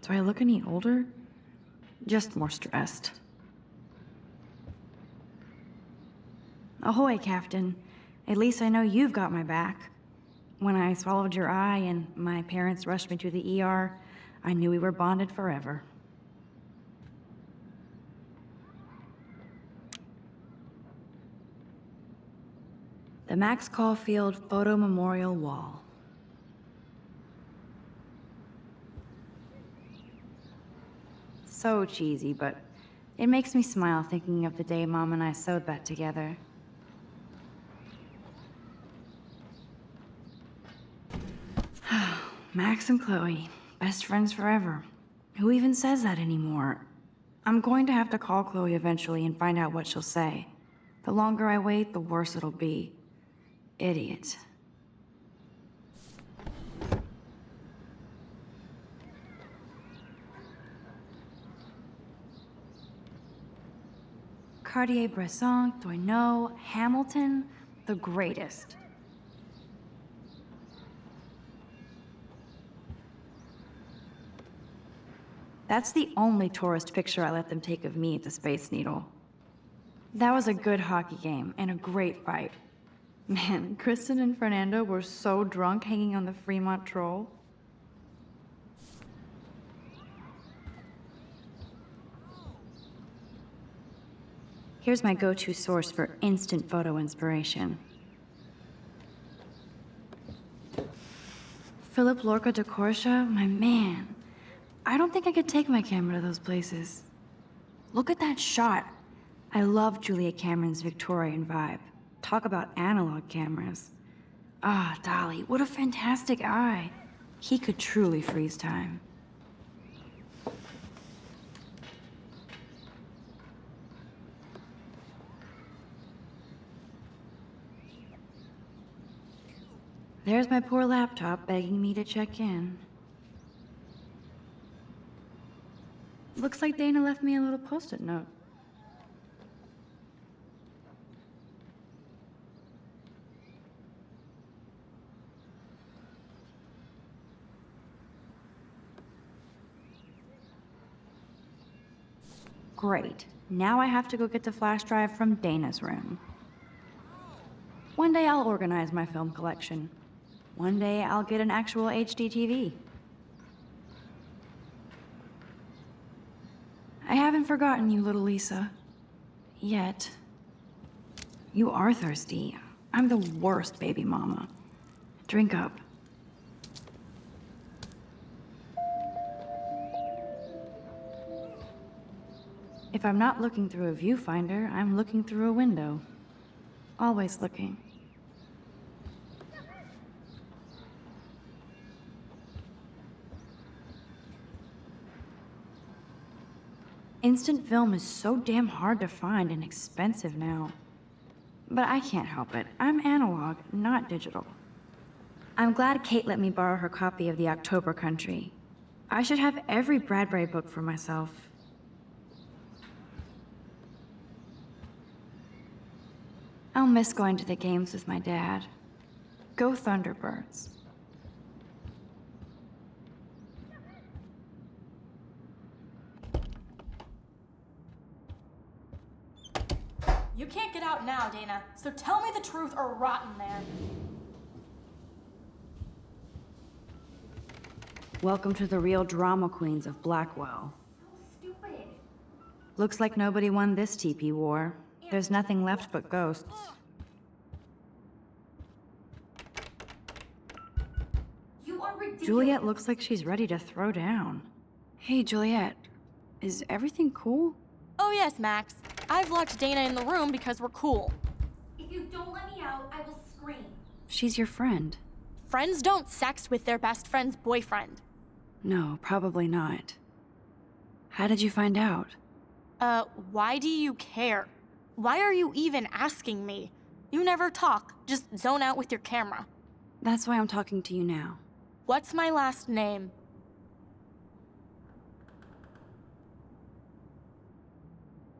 Do I look any older? Just more stressed. Ahoy, Captain. At least I know you've got my back. When I swallowed your eye and my parents rushed me to the ER, I knew we were bonded forever. The Max Caulfield Photo Memorial Wall. So cheesy, but it makes me smile thinking of the day Mom and I sewed that together. Max and Chloe, best friends forever. Who even says that anymore? I'm going to have to call Chloe eventually and find out what she'll say. The longer I wait, the worse it'll be. Idiot. Cartier-Bresson, Doisneau, Hamilton, the greatest. That's the only tourist picture I let them take of me at the Space Needle. That was a good hockey game and a great fight. Man, Kristen and Fernando were so drunk hanging on the Fremont Troll. Here's my go-to source for instant photo inspiration. Philip Lorca de Corsia, my man. I don't think I could take my camera to those places. Look at that shot. I love Julia Cameron's Victorian vibe. Talk about analog cameras. Ah, Dolly, what a fantastic eye. He could truly freeze time. There's my poor laptop begging me to check in. Looks like Dana left me a little post-it note. Great. Now I have to go get the flash drive from Dana's room. One day I'll organize my film collection. One day I'll get an actual HD TV. I haven't forgotten you, little Lisa. Yet. You are thirsty. I'm the worst baby mama. Drink up. If I'm not looking through a viewfinder, I'm looking through a window. Always looking. Instant film is so damn hard to find and expensive now. But I can't help it. I'm analog, not digital. I'm glad Kate let me borrow her copy of The October Country. I should have every Bradbury book for myself. I'll miss going to the games with my dad. Go Thunderbirds. You can't get out now, Dana, so tell me the truth or rot in there. Welcome to the real drama queens of Blackwell. So stupid. Looks like nobody won this TP war. There's nothing left but ghosts. You are ridiculous. Juliet looks like she's ready to throw down. Hey, Juliet. Is everything cool? Oh yes, Max. I've locked Dana in the room because we're cool. If you don't let me out, I will scream. She's your friend. Friends don't sex with their best friend's boyfriend. No, probably not. How did you find out? Why do you care? Why are you even asking me? You never talk, just zone out with your camera. That's why I'm talking to you now. What's my last name?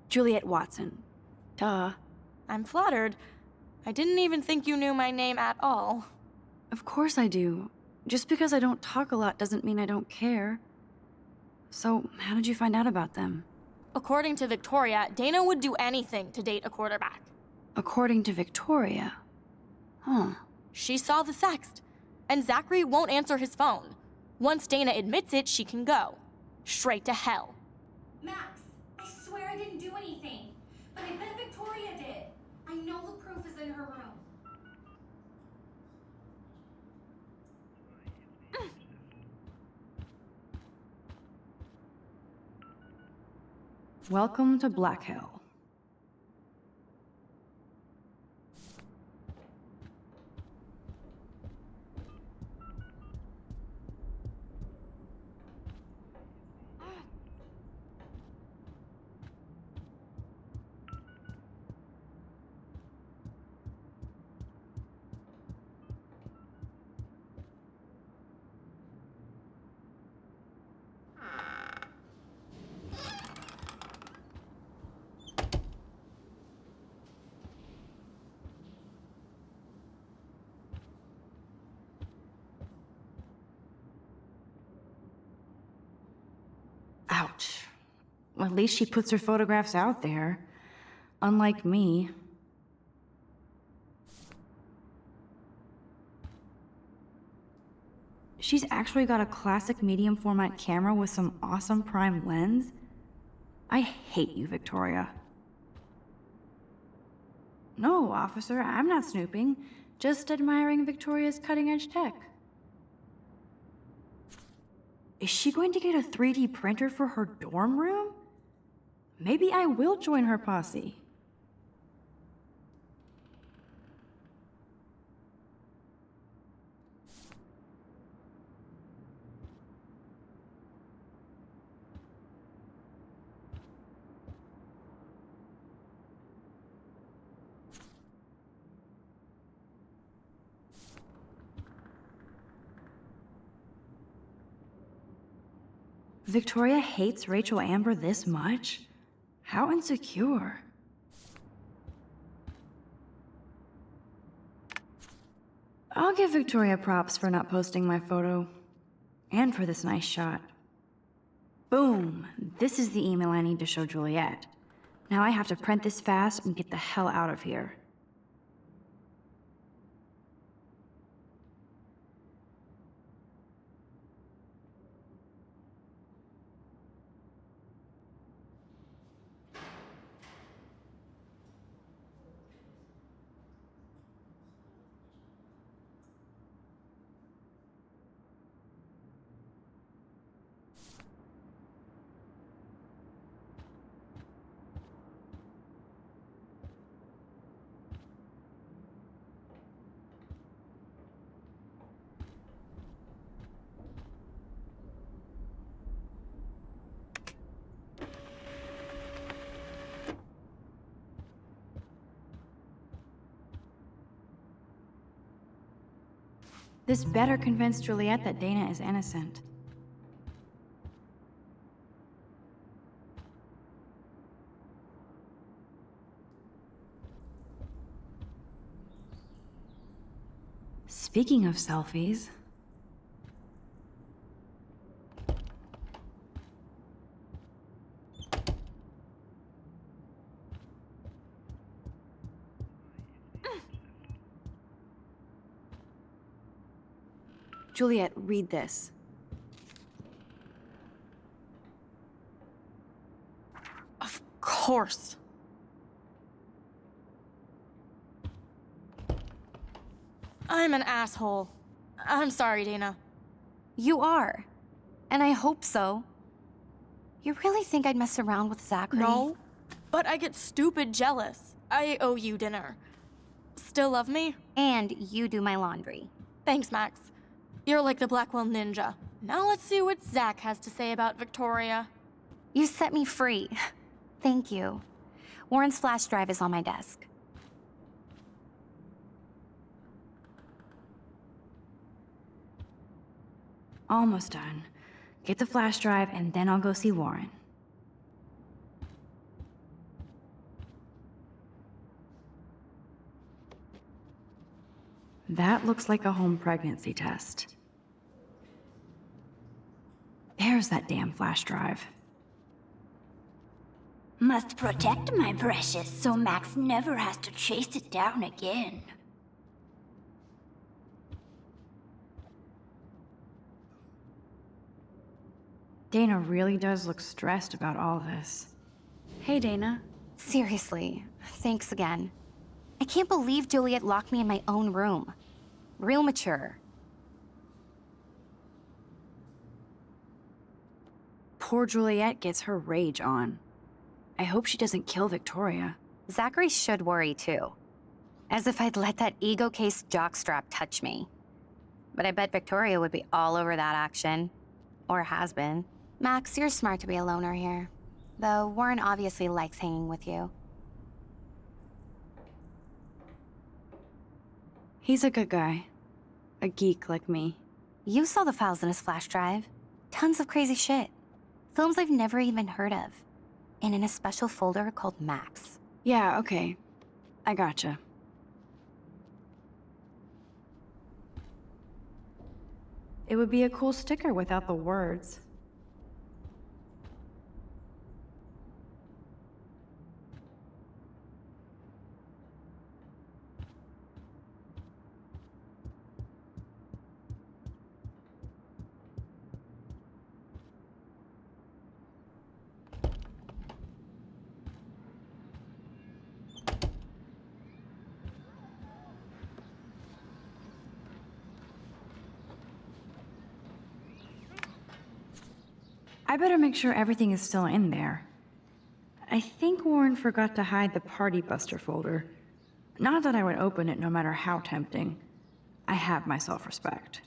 Juliet Watson. Duh. I'm flattered. I didn't even think you knew my name at all. Of course I do. Just because I don't talk a lot doesn't mean I don't care. So, how did you find out about them? According to Victoria, Dana would do anything to date a quarterback. According to Victoria? Huh. She saw the sext, and Zachary won't answer his phone. Once Dana admits it, she can go. Straight to hell. Max, I swear I didn't do anything. But I bet Victoria did. I know the proof is in her room. Welcome to Black Hill. Ouch. Well, at least she puts her photographs out there. Unlike me. She's actually got a classic medium format camera with some awesome prime lens. I hate you, Victoria. No, officer, I'm not snooping. Just admiring Victoria's cutting-edge tech. Is she going to get a 3D printer for her dorm room? Maybe I will join her posse. Victoria hates Rachel Amber this much? How insecure. I'll give Victoria props for not posting my photo. And for this nice shot. Boom! This is the email I need to show Juliet. Now I have to print this fast and get the hell out of here. This better convince Juliet that Dana is innocent. Speaking of selfies... Juliet, read this. Of course. I'm an asshole. I'm sorry, Dana. You are. And I hope so. You really think I'd mess around with Zachary? No, but I get stupid jealous. I owe you dinner. Still love me? And you do my laundry. Thanks, Max. You're like the Blackwell Ninja. Now let's see what Zach has to say about Victoria. You set me free. Thank you. Warren's flash drive is on my desk. Almost done. Get the flash drive and then I'll go see Warren. That looks like a home pregnancy test. There's that damn flash drive. Must protect my precious so Max never has to chase it down again. Dana really does look stressed about all this. Hey, Dana. Seriously, thanks again. I can't believe Juliet locked me in my own room. Real mature. Poor Juliet gets her rage on. I hope she doesn't kill Victoria. Zachary should worry too. As if I'd let that ego-cased jockstrap touch me. But I bet Victoria would be all over that action. Or has been. Max, you're smart to be a loner here. Though Warren obviously likes hanging with you. He's a good guy. A geek like me. You saw the files in his flash drive. Tons of crazy shit. Films I've never even heard of. And in a special folder called Max. Yeah, okay. I gotcha. It would be a cool sticker without the words. I better make sure everything is still in there. I think Warren forgot to hide the Party Buster folder. Not that I would open it no matter how tempting. I have my self-respect.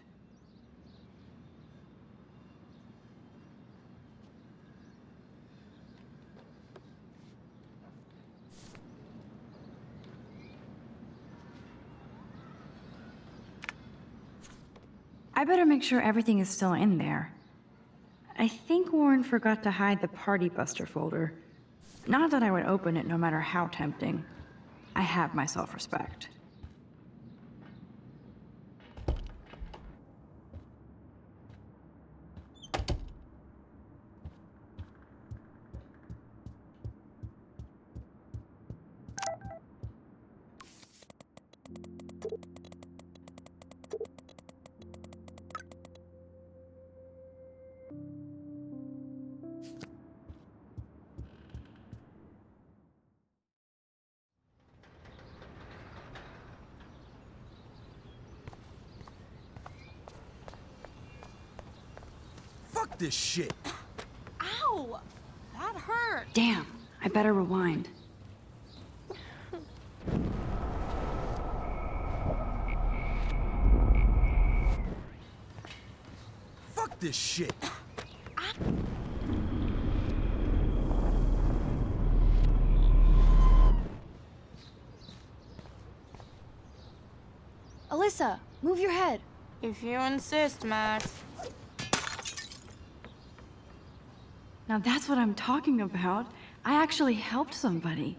I better make sure everything is still in there. I think Warren forgot to hide the Party Buster folder. Not that I would open it no matter how tempting. I have my self-respect. Fuck this shit! Ow! That hurt. Damn, I better rewind. Fuck this shit! Alyssa, move your head. If you insist, Max. Now that's what I'm talking about. I actually helped somebody.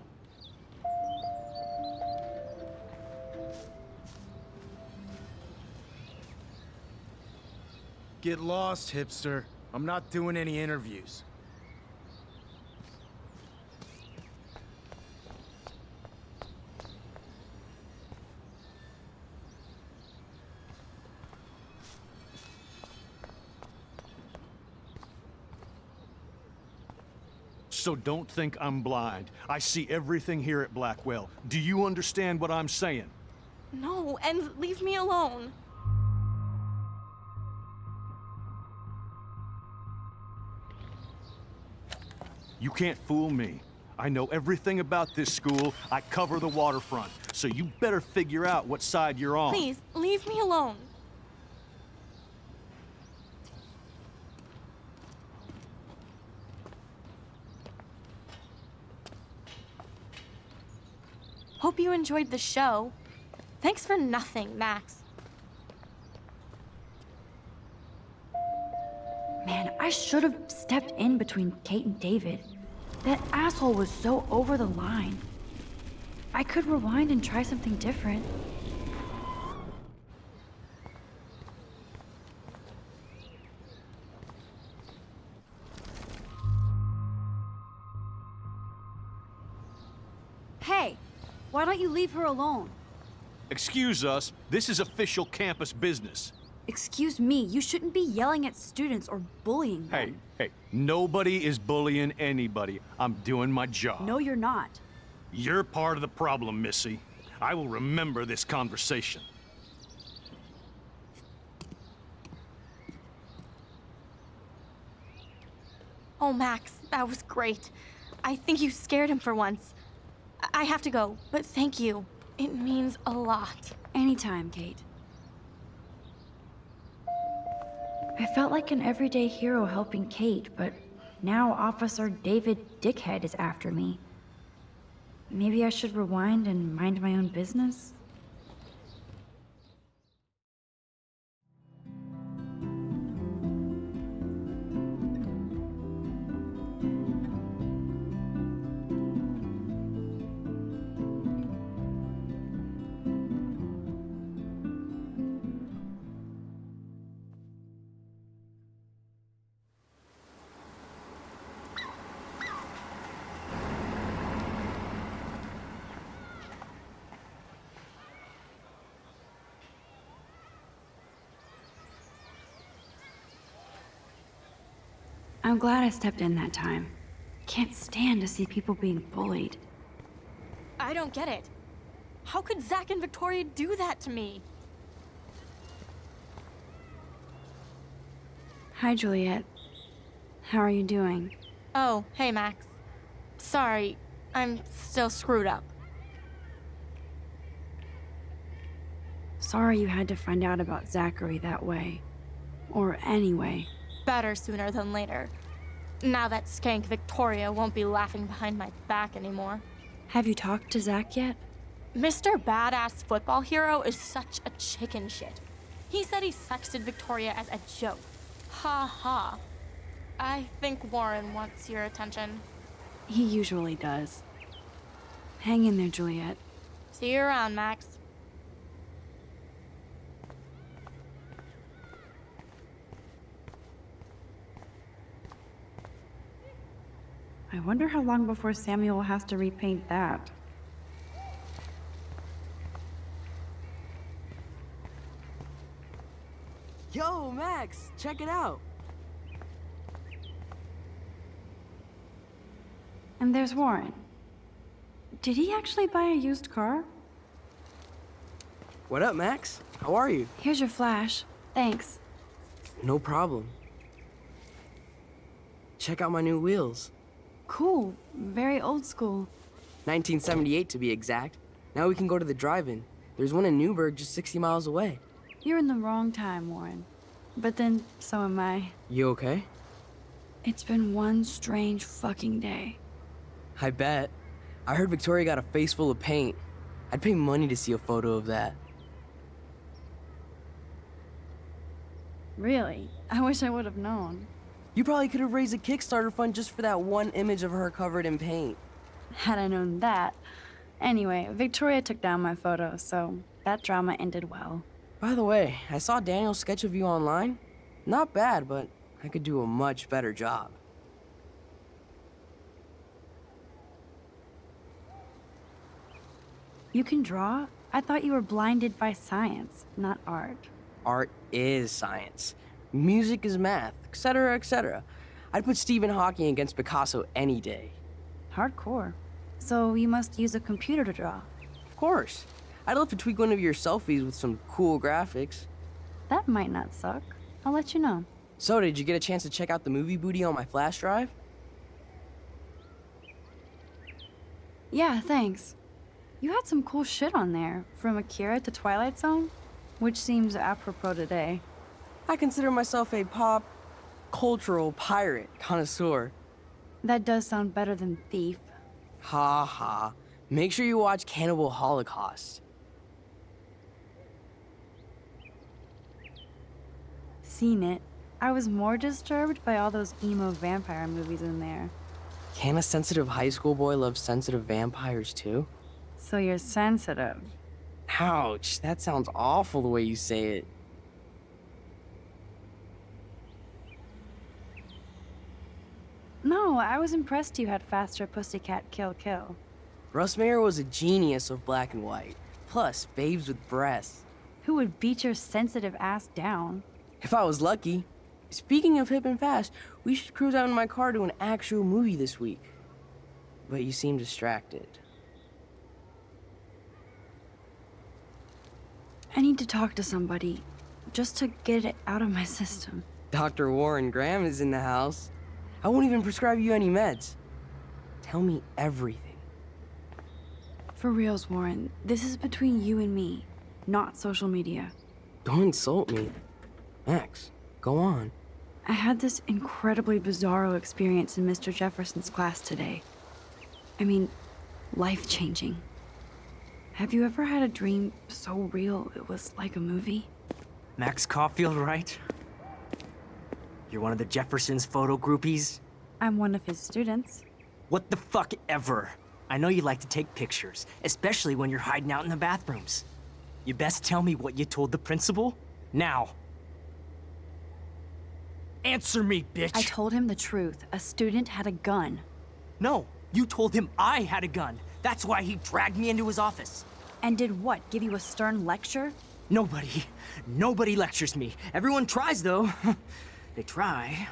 Get lost, hipster. I'm not doing any interviews. So don't think I'm blind. I see everything here at Blackwell. Do you understand what I'm saying? No, and leave me alone. You can't fool me. I know everything about this school. I cover the waterfront. So you better figure out what side you're on. Please, leave me alone. Hope you enjoyed the show. Thanks for nothing, Max. Man, I should have stepped in between Kate and David. That asshole was so over the line. I could rewind and try something different. Hey, why don't you leave her alone? Excuse us, this is official campus business. Excuse me, you shouldn't be yelling at students or bullying them. Hey, nobody is bullying anybody. I'm doing my job. No, you're not. You're part of the problem, Missy. I will remember this conversation. Oh, Max, that was great. I think you scared him for once. I have to go, but thank you. It means a lot. Anytime, Kate. I felt like an everyday hero helping Kate, but now Officer David Dickhead is after me. Maybe I should rewind and mind my own business? I'm glad I stepped in that time. Can't stand to see people being bullied. I don't get it. How could Zach and Victoria do that to me? Hi, Juliet. How are you doing? Oh, hey, Max. Sorry, I'm still screwed up. Sorry you had to find out about Zachary that way. Or anyway. Better sooner than later. Now that skank Victoria won't be laughing behind my back anymore. Have you talked to Zach yet? Mr. Badass Football Hero is such a chicken shit. He said he sexted Victoria as a joke. Ha ha. I think Warren wants your attention. He usually does. Hang in there, Juliet. See you around, Max. I wonder how long before Samuel has to repaint that. Yo, Max, check it out. And there's Warren. Did he actually buy a used car? What up, Max? How are you? Here's your flash. Thanks. No problem. Check out my new wheels. Cool. Very old school. 1978 to be exact. Now we can go to the drive-in. There's one in Newburgh just 60 miles away. You're in the wrong time, Warren. But then, so am I. You okay? It's been one strange fucking day. I bet. I heard Victoria got a face full of paint. I'd pay money to see a photo of that. Really? I wish I would have known. You probably could have raised a Kickstarter fund just for that one image of her covered in paint. Had I known that. Anyway, Victoria took down my photo, so that drama ended well. By the way, I saw Daniel's sketch of you online. Not bad, but I could do a much better job. You can draw? I thought you were blinded by science, not art. Art is science. Music is math, etc., etc. I'd put Stephen Hawking against Picasso any day. Hardcore. So you must use a computer to draw. Of course. I'd love to tweak one of your selfies with some cool graphics. That might not suck. I'll let you know. So, did you get a chance to check out the movie booty on my flash drive? Yeah, thanks. You had some cool shit on there, from Akira to Twilight Zone, which seems apropos today. I consider myself a pop cultural pirate connoisseur. That does sound better than thief. Ha ha. Make sure you watch Cannibal Holocaust. Seen it. I was more disturbed by all those emo vampire movies in there. Can a sensitive high school boy love sensitive vampires too? So you're sensitive. Ouch, that sounds awful the way you say it. No, I was impressed you had faster Pussycat Kill Kill. Russ Meyer was a genius of black and white. Plus, babes with breasts. Who would beat your sensitive ass down? If I was lucky. Speaking of hip and fast, we should cruise out in my car to an actual movie this week. But you seem distracted. I need to talk to somebody, just to get it out of my system. Dr. Warren Graham is in the house. I won't even prescribe you any meds. Tell me everything. For reals, Warren, this is between you and me, not social media. Don't insult me. Max, go on. I had this incredibly bizarro experience in Mr. Jefferson's class today. I mean, life-changing. Have you ever had a dream so real it was like a movie? Max Caulfield, right? You're one of the Jefferson's photo groupies? I'm one of his students. What the fuck ever. I know you like to take pictures, especially when you're hiding out in the bathrooms. You best tell me what you told the principal, now. Answer me, bitch! I told him the truth. A student had a gun. No, you told him I had a gun. That's why he dragged me into his office. And did what, give you a stern lecture? Nobody lectures me. Everyone tries, though. They try.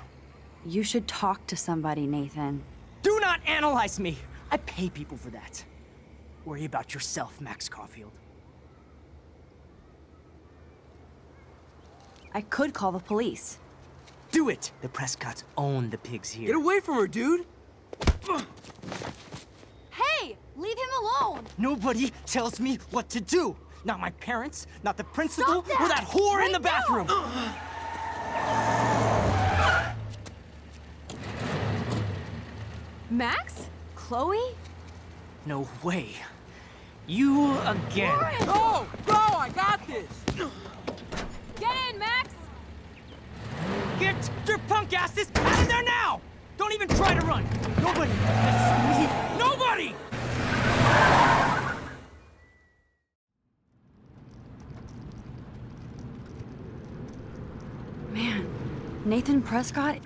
You should talk to somebody, Nathan. Do not analyze me! I pay people for that. Worry about yourself, Max Caulfield. I could call the police. Do it! The Prescotts own the pigs here. Get away from her, dude! Hey, leave him alone. Nobody tells me what to do. Not my parents, not the principal, Stop that! or that whore in Right the bathroom. Max? Chloe? No way. You again. Go! Go! I got this! Get in, Max! Get your punk asses out of there now! Don't even try to run! Nobody! Nobody! Man, Nathan Prescott